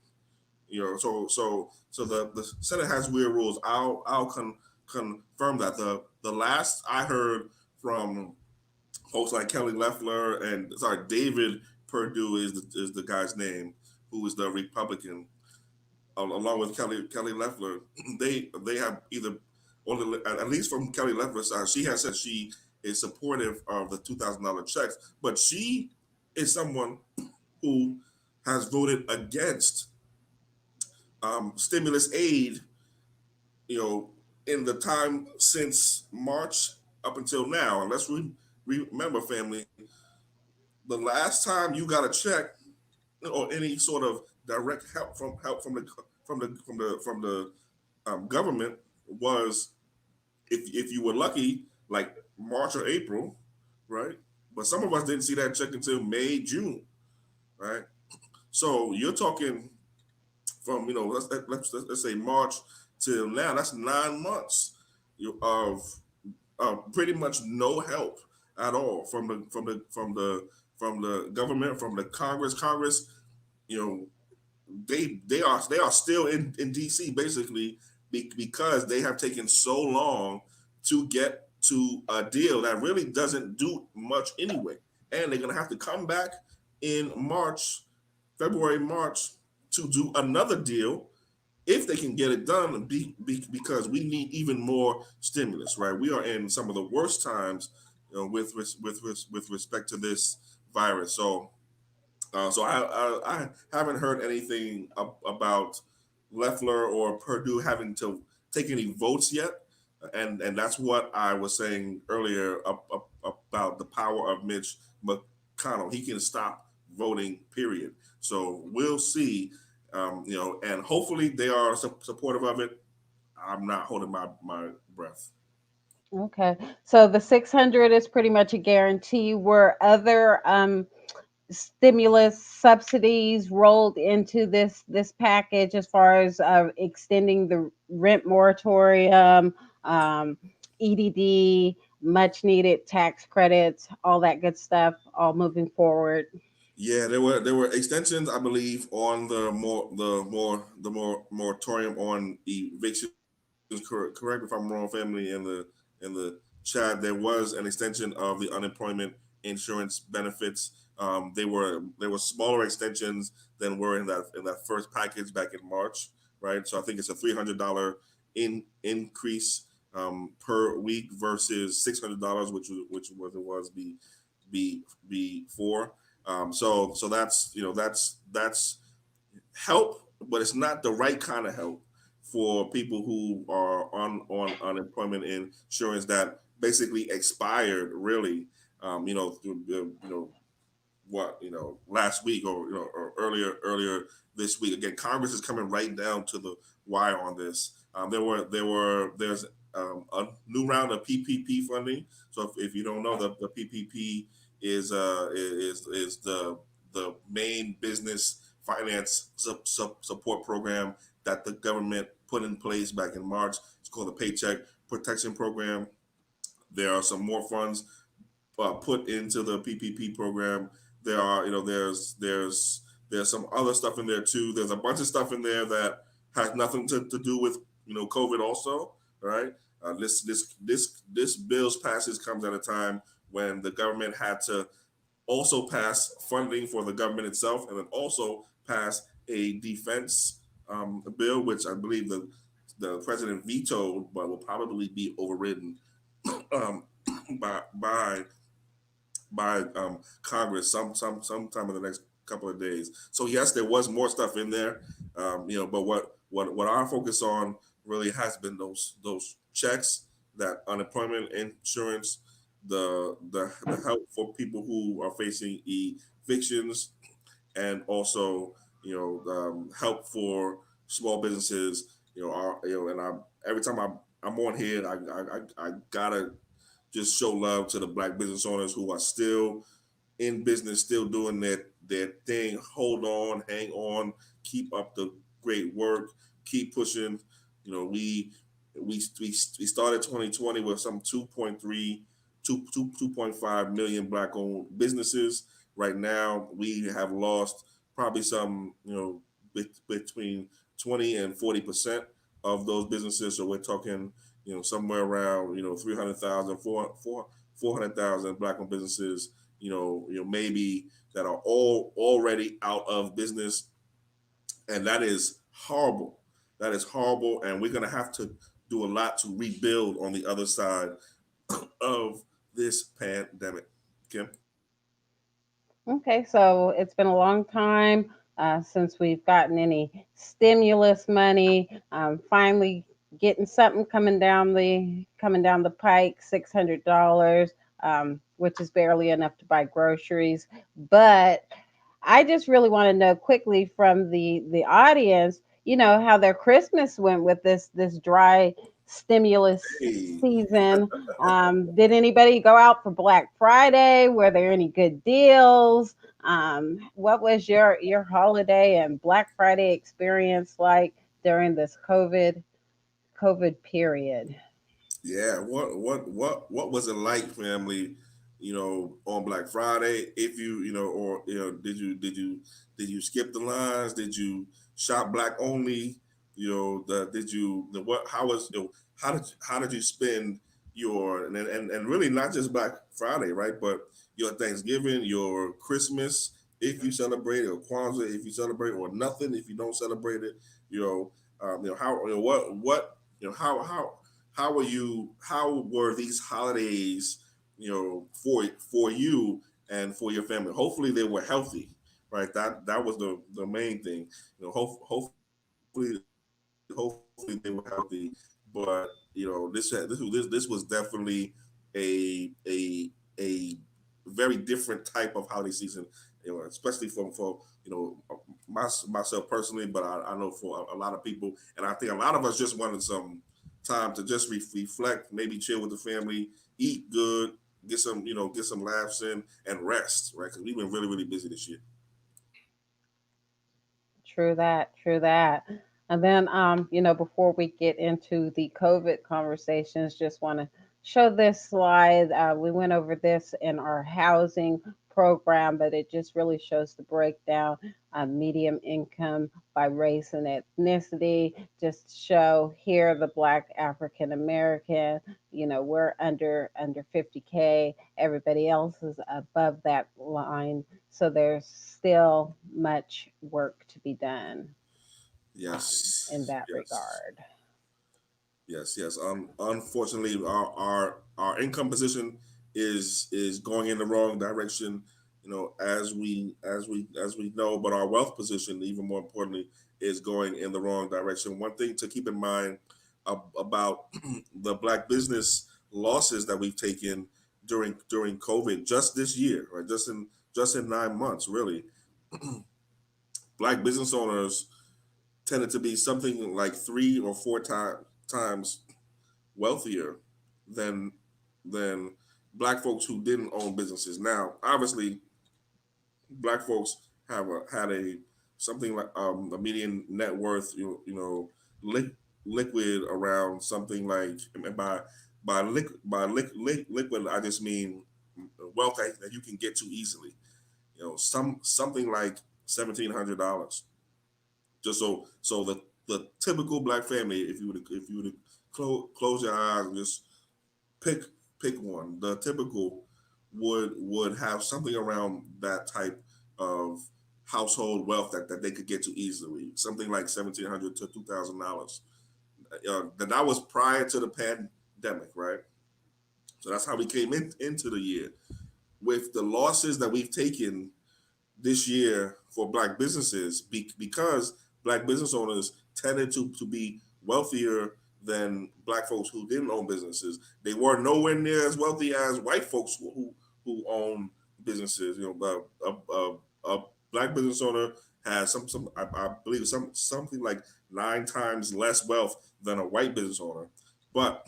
So the Senate has weird rules. I'll confirm that. The last I heard from folks like David Perdue is the guy's name, who is the Republican, along with Kelly Loeffler. They have either, at least from Kelly Loeffler's side, she has said she is supportive of the $2,000 checks, but she is someone who has voted against stimulus aid, in the time since March up until now. And let's remember, family, the last time you got a check or any sort of direct help from the government was, if you were lucky, like March or April, right? But some of us didn't see that check until May, June, right? So you're talking from let's say March till now. That's 9 months of pretty much no help at all from the from the government, from the Congress. Congress, you know, they are still in DC basically because they have taken so long to get to a deal that really doesn't do much anyway, and they're gonna have to come back in March, February, March to do another deal if they can get it done. Because we need even more stimulus, right? We are in some of the worst times, with respect to this virus. So I haven't heard anything about Leffler or Purdue having to take any votes yet, and that's what I was saying earlier about the power of Mitch McConnell. He can stop voting. Period. So we'll see. And hopefully they are supportive of it. I'm not holding my breath. Okay. So the 600 is pretty much a guarantee. Were other stimulus subsidies rolled into this package as far as extending the rent moratorium, EDD, much needed tax credits, all that good stuff, all moving forward? Yeah, there were extensions, I believe, on the more moratorium on evictions. Correct me if I'm wrong, family. In the chat, there was an extension of the unemployment insurance benefits. There were smaller extensions than were in that first package back in March, right? So I think it's a $300 increase per week versus $600, which was before. So that's help, but it's not the right kind of help for people who are on unemployment insurance that basically expired really, through what last week, or earlier this week. Again, Congress is coming right down to the wire on this. There's a new round of PPP funding. So if you don't know, the PPP is the main business finance support program that the government put in place back in March. It's called the Paycheck Protection Program. There are some more funds put into the PPP program. There are, there's some other stuff in there too. There's a bunch of stuff in there that has nothing to do with COVID also, right? This bill's passage comes at a time when the government had to also pass funding for the government itself, and then also pass a defense bill, which I believe the president vetoed, but will probably be overridden um, by Congress sometime in the next couple of days. So yes, there was more stuff in there, but what our focus on really has been those checks, that unemployment insurance, the help for people who are facing evictions, and also help for small businesses. And every time I'm on here, I gotta just show love to the black business owners who are still in business, still doing their thing. Hold on, hang on, keep up the great work, keep pushing. We started 2020 with some 2.5 million black owned businesses. Right now, we have lost probably some, between 20 and 40% of those businesses. So we're talking, somewhere around, 300,000, 400,000 black owned businesses, maybe, that are all already out of business. And that is horrible. That is horrible. And we're going to have to do a lot to rebuild on the other side of this pandemic. Kim? Okay, so it's been a long time since we've gotten any stimulus money. Finally, getting something coming down the pike, $600, which is barely enough to buy groceries. But I just really want to know quickly from the audience, how their Christmas went with this dry stimulus Hey. season. Did anybody go out for Black Friday? Were there any good deals? What was your holiday and Black Friday experience like during this COVID period? Yeah, what was it like, family? on Black Friday? If or did you skip the lines? Did you shop black only? Did you the what? How was how did you spend your and really not just Black Friday, right? But your Thanksgiving, your Christmas, if you celebrate it, or Kwanzaa, if you celebrate, or nothing if you don't celebrate it. How how were these holidays for you and for your family? Hopefully they were healthy, right? That was the main thing. Hopefully they were healthy, but this was definitely a very different type of holiday season, especially for myself personally, but I know for a lot of people, and I think a lot of us just wanted some time to just reflect, maybe chill with the family, eat good, get some laughs in, and rest, right? Because we've been really really busy this year. True that, true that. And then, before we get into the COVID conversations, just want to show this slide. We went over this in our housing program, but it just really shows the breakdown, medium income by race and ethnicity. Just show here the Black African American. We're under 50K. Everybody else is above that line, so there's still much work to be done in Yes, that yes. regard. Yes. Unfortunately, our income position is going in the wrong direction. As we know, but our wealth position, even more importantly, is going in the wrong direction. One thing to keep in mind about the black business losses that we've taken during COVID, just this year, right? Just in 9 months, really, black business owners tended to be something like 3 or 4 times wealthier than than black folks who didn't own businesses. Now, obviously, black folks had a something like a median net worth, liquid around something like, and by liquid, I just mean wealth that you can get to easily. Something like $1,700. Just so the typical black family, if you were to close your eyes and just pick pick one. The typical would have something around that type of household wealth that they could get to easily. Something like $1,700 to $2,000. That was prior to the pandemic, right? So that's how we came into the year. With the losses that we've taken this year for black businesses, because black business owners tended to be wealthier than black folks who didn't own businesses. They were nowhere near as wealthy as white folks who own businesses. A black business owner has some I believe something like 9 times less wealth than a white business owner. But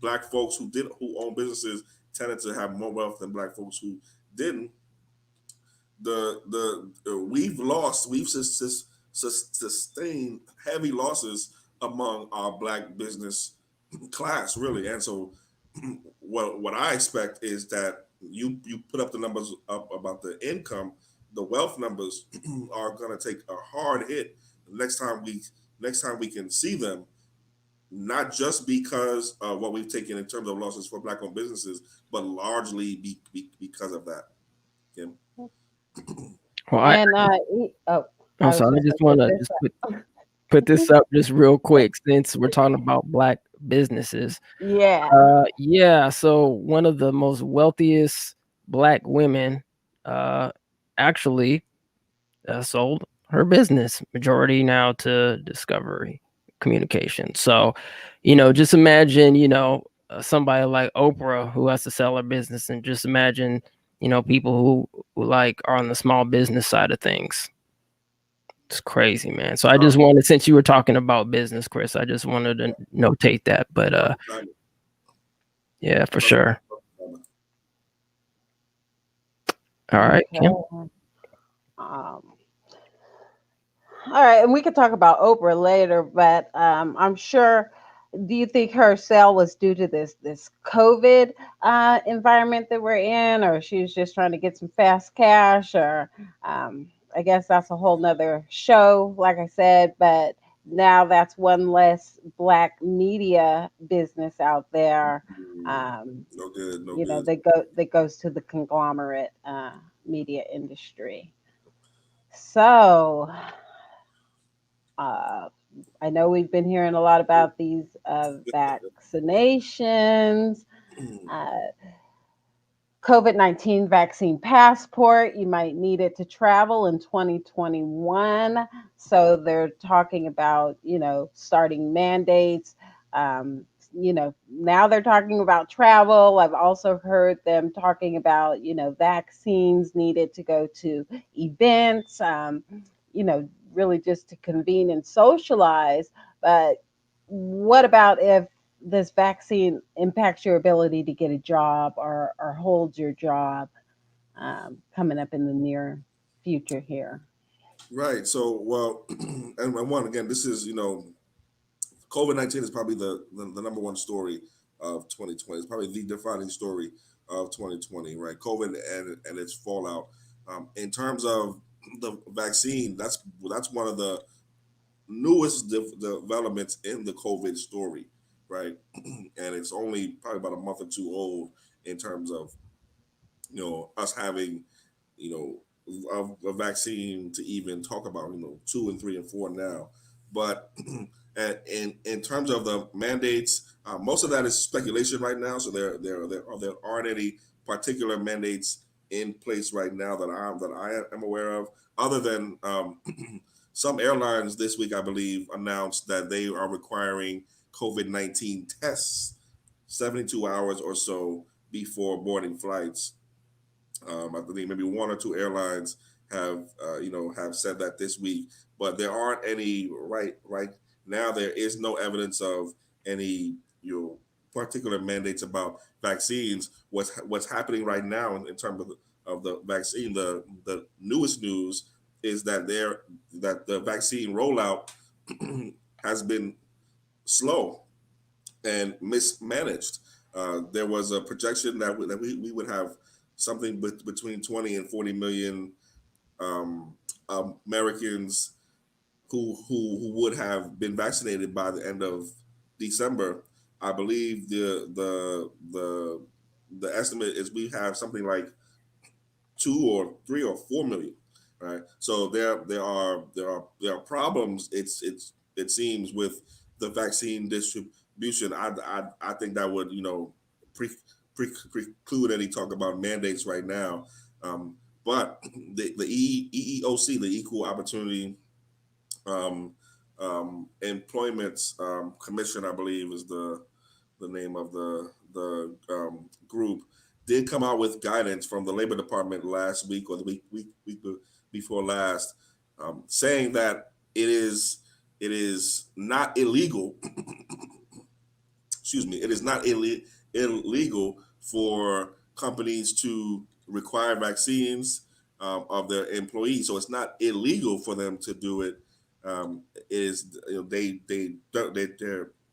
black folks who own businesses tended to have more wealth than black folks who didn't. We've sustained heavy losses among our black business class, really. And so what I expect is that you put up the numbers up about the income, the wealth numbers are going to take a hard hit next time we can see them, not just because of what we've taken in terms of losses for black owned businesses, but largely because of that. Kim? Well, And I'm I was sorry. I just just going to want put to this just up. put this up just real quick since we're talking about black businesses. Yeah. Yeah. So one of the most wealthiest black women, uh, actually sold her business majority now to Discovery Communication. So, just imagine, somebody like Oprah who has to sell her business, and just imagine, people who like are on the small business side of things. It's crazy, man. So I just wanted, since you were talking about business, Chris, I just wanted to notate that. But yeah, for sure. All right, Okay. Kim. Um, all right, and we could talk about Oprah later, but I'm sure, do you think her sale was due to this COVID environment that we're in, or she was just trying to get some fast cash, or I guess that's a whole nother show, like I said, but now that's one less black media business out there. Mm, Um, no good, no you know, good. that goes to the conglomerate media industry. So uh, I know we've been hearing a lot about these vaccinations, uh, COVID-19 vaccine passport. You might need it to travel in 2021. So they're talking about, starting mandates. Now they're talking about travel. I've also heard them talking about, vaccines needed to go to events, really just to convene and socialize. But what about if this vaccine impacts your ability to get a job, or hold your job coming up in the near future here? Right. So, well, and one again, this is COVID-19 is probably the number one story of 2020. It's probably the defining story of 2020, right? COVID and its fallout. In terms of the vaccine, that's one of the newest developments in the COVID story, right? And it's only probably about a month or two old in terms of us having you know a vaccine to even talk about, two and three and four now. But in terms of the mandates, most of that is speculation right now. So there aren't any particular mandates in place right now that I am aware of, other than some airlines this week, I believe, announced that they are requiring COVID-19 tests 72 hours or so before boarding flights. I think maybe one or two airlines have said that this week, but there aren't any right now. There is no evidence of any particular mandates about vaccines. What's happening right now in terms of the vaccine? The newest news is that the vaccine rollout has been slow and mismanaged. There was a projection that we would have something between 20 and 40 million um, Americans who would have been vaccinated by the end of December. I believe the estimate is we have something like 2 or 3 or 4 million, right? So there are problems. It seems with the vaccine distribution. I think that would pre, preclude any talk about mandates right now. Um, but the EEOC, the Equal Opportunity um, Employment Commission, I believe, is the name of the group, did come out with guidance from the Labor Department last week or the week before last, saying that it is not illegal. Excuse me. It is not illegal for companies to require vaccines of their employees. So it's not illegal for them to do it. Is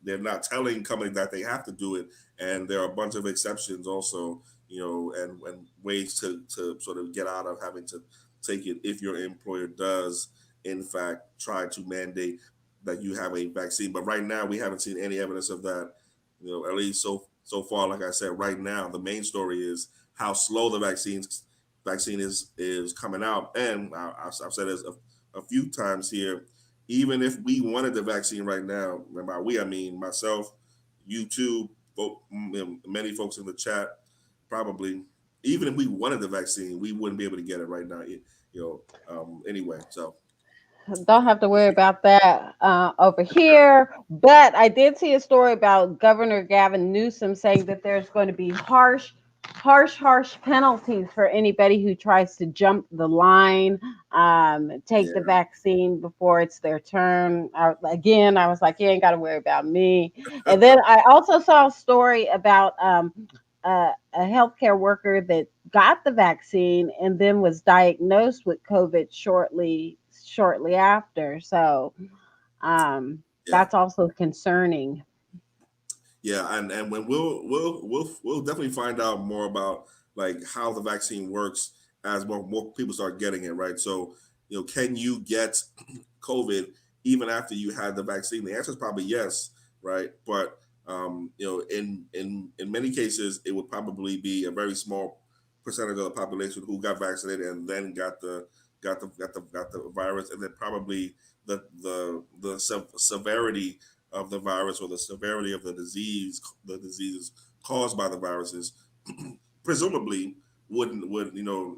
they're not telling companies that they have to do it, and there are a bunch of exceptions also, and ways to sort of get out of having to take it if your employer does in fact try to mandate that you have a vaccine. But right now we haven't seen any evidence of that, at least so far. Like I said, right now the main story is how slow the vaccine is coming out. And I've said this a few times here. Even if we wanted the vaccine right now, and by we I mean myself, you too, many folks in the chat, probably. Even if we wanted the vaccine, we wouldn't be able to get it right now. Anyway, so Don't have to worry about that over here. But I did see a story about Governor Gavin Newsom saying that there's going to be harsh penalties for anybody who tries to jump the line, take yeah, the vaccine before it's their turn. Again, I was like, you ain't got to worry about me. And then I also saw a story about a healthcare worker that got the vaccine and then was diagnosed with COVID shortly after. So yeah. that's also concerning. Yeah, and when we'll definitely find out more about like how the vaccine works as more people start getting it, right? So, can you get COVID even after you had the vaccine? The answer is probably yes, right? But in many cases, it would probably be a very small percentage of the population who got vaccinated and then got the virus, and then probably the severity of the virus or the severity of the diseases caused by the viruses, presumably would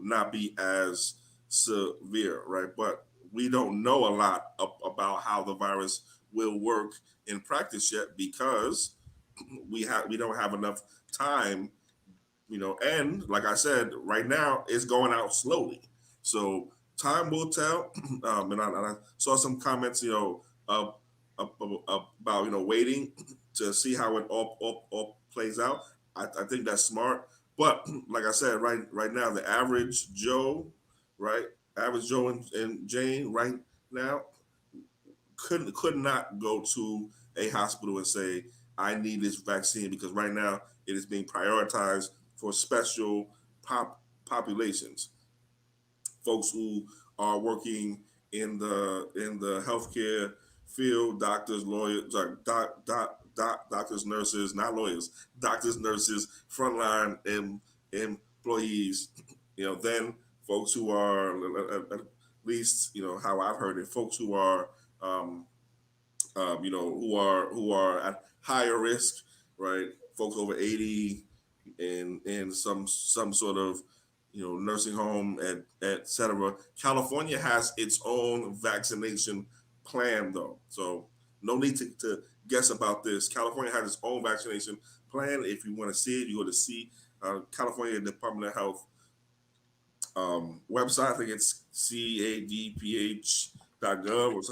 not be as severe, right? But we don't know a lot about how the virus will work in practice yet because we don't have enough time, and like I said, right now it's going out slowly. So time will tell. And I saw some comments, about waiting to see how it all plays out. I think that's smart. But like I said, right now, the average Joe, right, average Joe and Jane, right now, could not go to a hospital and say, I need this vaccine, because right now it is being prioritized for special populations, folks who are working in the healthcare field, doctors, lawyers, sorry, doctors, nurses, not lawyers, doctors, nurses, frontline employees. Then folks who are at least, how I've heard it, folks who are um, who are at higher risk, right? Folks over 80 in some sort of nursing home, et cetera. California has its own vaccination plan, though, so no need to guess about this. California has its own vaccination plan. If you want to see it, you go to see California Department of Health website. I think it's cadph.gov or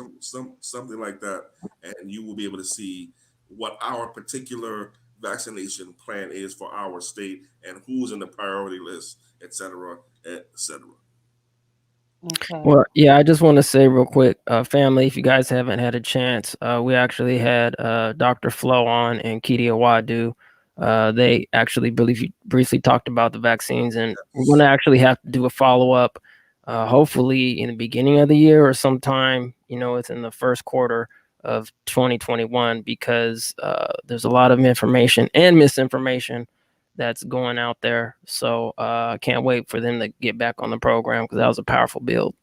something like that, and you will be able to see what our particular vaccination plan is for our state and who's in the priority list, et cetera, et cetera. Okay. Well, yeah, I just want to say real quick, family, if you guys haven't had a chance, we actually had Dr. Flo on and Kidi Awadu. They actually briefly talked about the vaccines, and we're going to actually have to do a follow up, hopefully in the beginning of the year or sometime, it's in the first quarter of 2021, because there's a lot of information and misinformation that's going out there. So I can't wait for them to get back on the program, because that was a powerful build.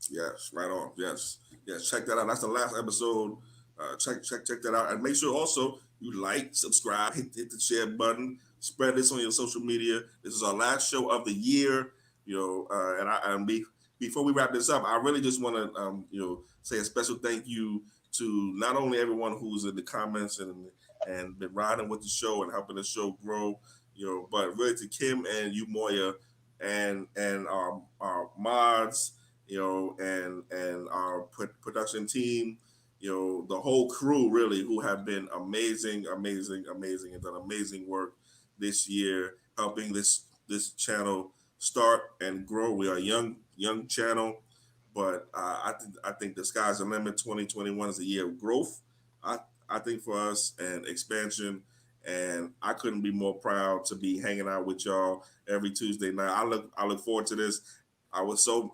Yes, right on. Yes, yes. Check that out. That's the last episode. Check that out, and make sure also you like, subscribe, hit the share button, spread this on your social media. This is our last show of the year. Before we wrap this up, I really just want to say a special thank you to not only everyone who's in the comments and been riding with the show and helping the show grow, but really to Kim and you, Moya, and our mods, and our production team, the whole crew really, who have been amazing, amazing, amazing, and done amazing work this year, helping this channel start and grow. We are a young channel, but I think the sky's the limit. 2021 is a year of growth. I I think for us, and expansion. And I couldn't be more proud to be hanging out with y'all every Tuesday night. I look forward to this. I was so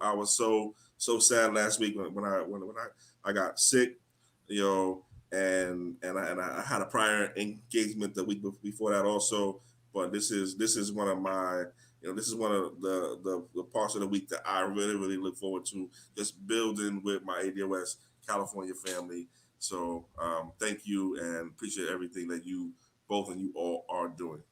sad last week when I got sick, you know, and I had a prior engagement the week before that also. But this is one of my, this is one of the parts of the week that I really look forward to, just building with my ADOS California family. So thank you, and appreciate everything that you both and you all are doing.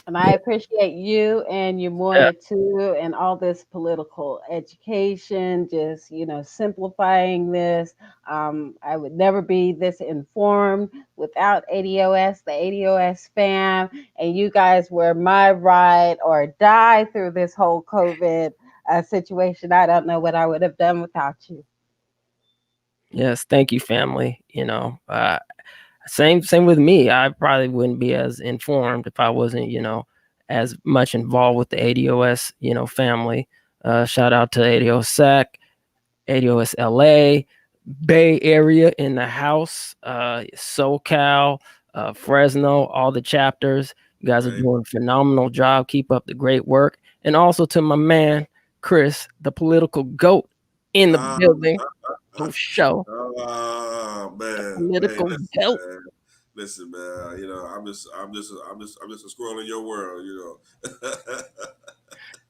And I appreciate you and your Yeah. Moya too, and all this political education, just, simplifying this. I would never be this informed without ADOS, the ADOS fam, and you guys were my ride or die through this whole COVID situation. I don't know what I would have done without you. Yes, thank you, family. Same with me. I probably wouldn't be as informed if I wasn't, as much involved with the ADOS, family. Shout out to ADOS SEC, ADOS LA, Bay Area in the house, SoCal, Fresno, all the chapters. You guys are doing a phenomenal job. Keep up the great work. And also to my man, Chris, the political goat in the building. For show. Oh man, Political goat. Listen, man. You know, I'm just a squirrel in your world. You know.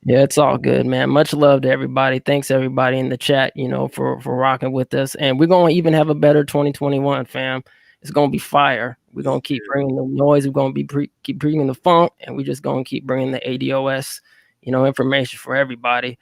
Yeah, it's all good, man. Much love to everybody. Thanks everybody in the chat, you know, for rocking with us. And we're going to even have a better 2021, fam. It's going to be fire. We're going to keep bringing the noise. We're going to be keep bringing the funk, and we're just going to keep bringing the ADOS, you know, information for everybody.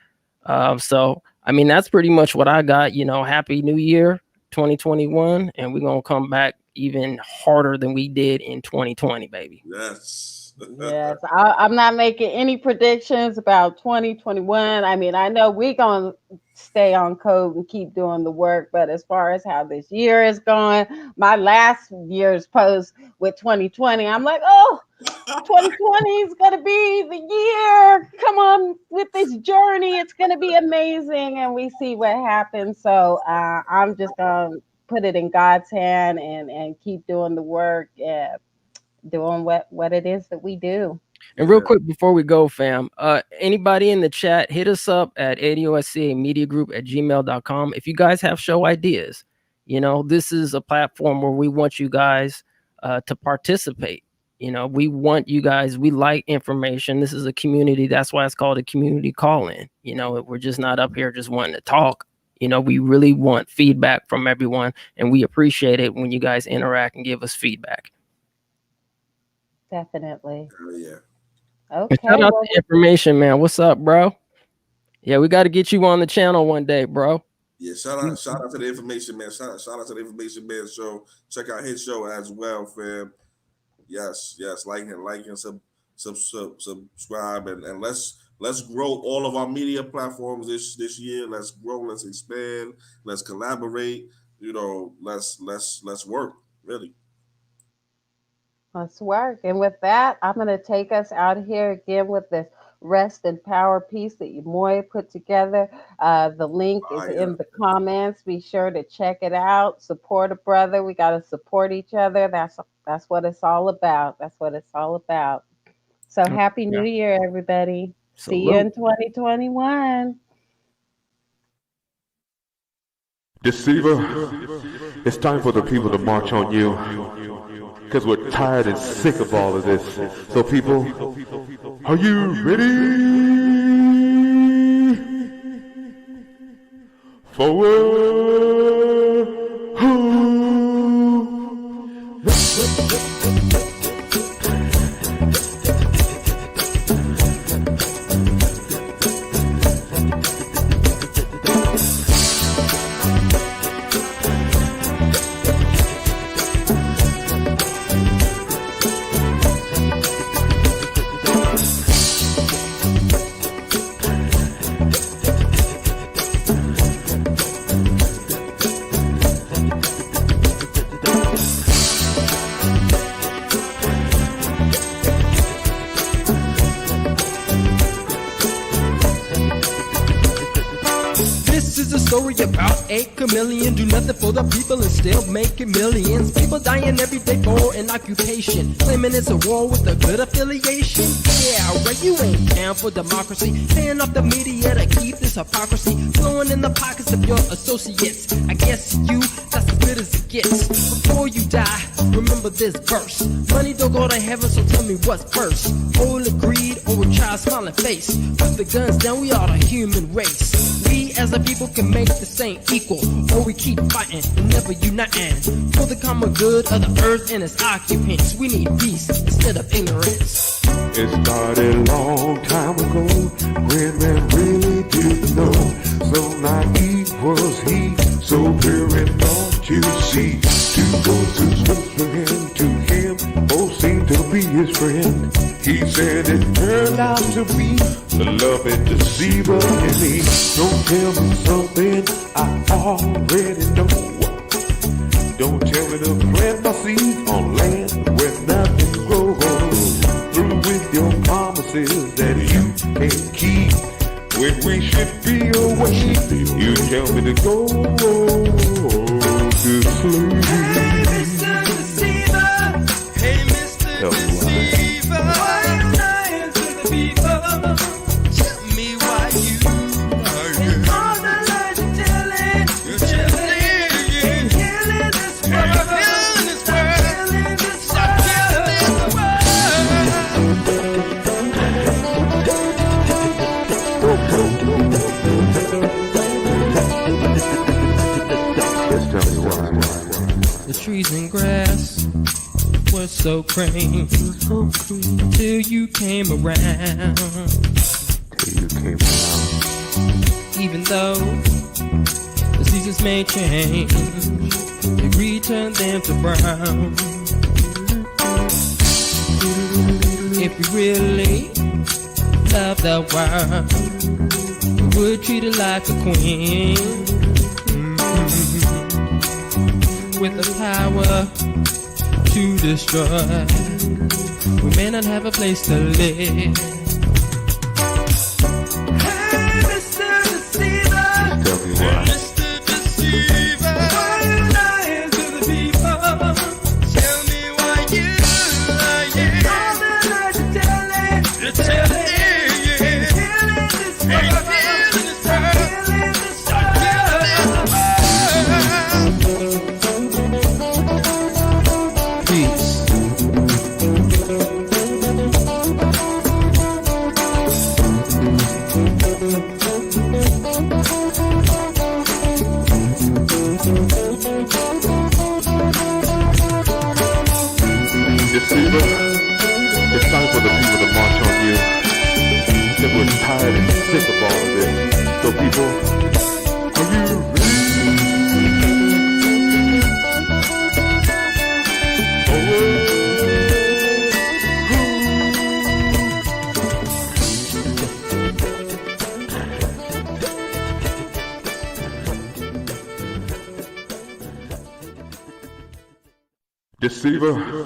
So, I mean, that's pretty much what I got. You know, Happy New Year 2021, and we're going to come back even harder than we did in 2020, baby. Yes. Yes, I'm not making any predictions about 2021. I mean, I know we're going to stay on code and keep doing the work, but as far as how this year is going, my last year's post with 2020, I'm like, oh, 2020 is going to be the year. Come on with this journey. It's going to be amazing. And we see what happens. So I'm just going to put it in God's hand and keep doing the work. Doing what it is that we do. And real quick before we go, fam, anybody in the chat, hit us up at ADOSCAmediagroup@gmail.com if you guys have show ideas. You know, this is a platform where we want you guys to participate. You know, we want you guys, we like information. This is a community. That's why it's called a community call-in. You know, we're just not up here just wanting to talk. You know, we really want feedback from everyone, and we appreciate it when you guys interact and give us feedback. Definitely. Oh, yeah. Okay. Shout out to information, man. What's up, bro? Yeah, we got to get you on the channel one day, bro. Yeah, shout out to the information, man. Shout out to the information man show. Check out his show as well, fam. Yes, like and subscribe, and let's grow all of our media platforms this year. Let's grow, let's expand, let's collaborate. You know, let's work really. Let's work. And with that, I'm going to take us out here again with this Rest and Power piece that Moy put together. The link is in the comments. Be sure to check it out. Support a brother. We got to support each other. That's what it's all about. That's what it's all about. So Happy New Year, everybody. See you in 2021. Deceiver, it's time for the people to march on you. Because we're tired and sick of all of this. So people, are you ready? Forward! Story about a chameleon, do nothing for the people and still making millions. People dying every day for an occupation, claiming it's a war with a good affiliation. Yeah, right, you ain't down for democracy, paying off the media to keep this hypocrisy flowing in the pockets of your associates. I guess that's as good as it gets. Before you die, remember this verse: money don't go to heaven, so tell me what's first, oil or greed or a child's smiling face? Put the guns down, we are the human race. We as a people can make the same equal, or we keep fighting and never uniting for the common good of the earth and its occupants. We need peace instead of ignorance. It started a long time ago when man really didn't know. So naive was he, so very not to see. Two voices whispering to him, both seemed to be his friend. He said it turned out to be the loving deceiver in me. Don't tell me something I already know. Don't tell me to plant my seeds on land where nothing grows. Through with your promises that you can't keep. when we should be away. You tell me to go to sleep. Hey, Mr. Deceiver. Hey, Mr. Deceiver. Why you lying to the people? Tell me why you are you. All the lies you're telling. You're killing this world. Killing this world. Stop killing the world. Just tell me why. The trees and grass was so green till you came around. Till you came around. Even though the seasons may change, the green turned them to brown. If we really love the world, we would treat it like a queen. With the power to destroy, we may not have a place to live. Hey, Mr. Deceiver. Tell me why. Mr. Deceiver. Why you lying to the people? Tell me why you lying. All the lies you're telling. You're telling. Killing this world. Killing this world. Killing this world. Peace. Deceiver, it's time for the people to march on you. That we're tired and sick of all of this. So people, are you Deceiver?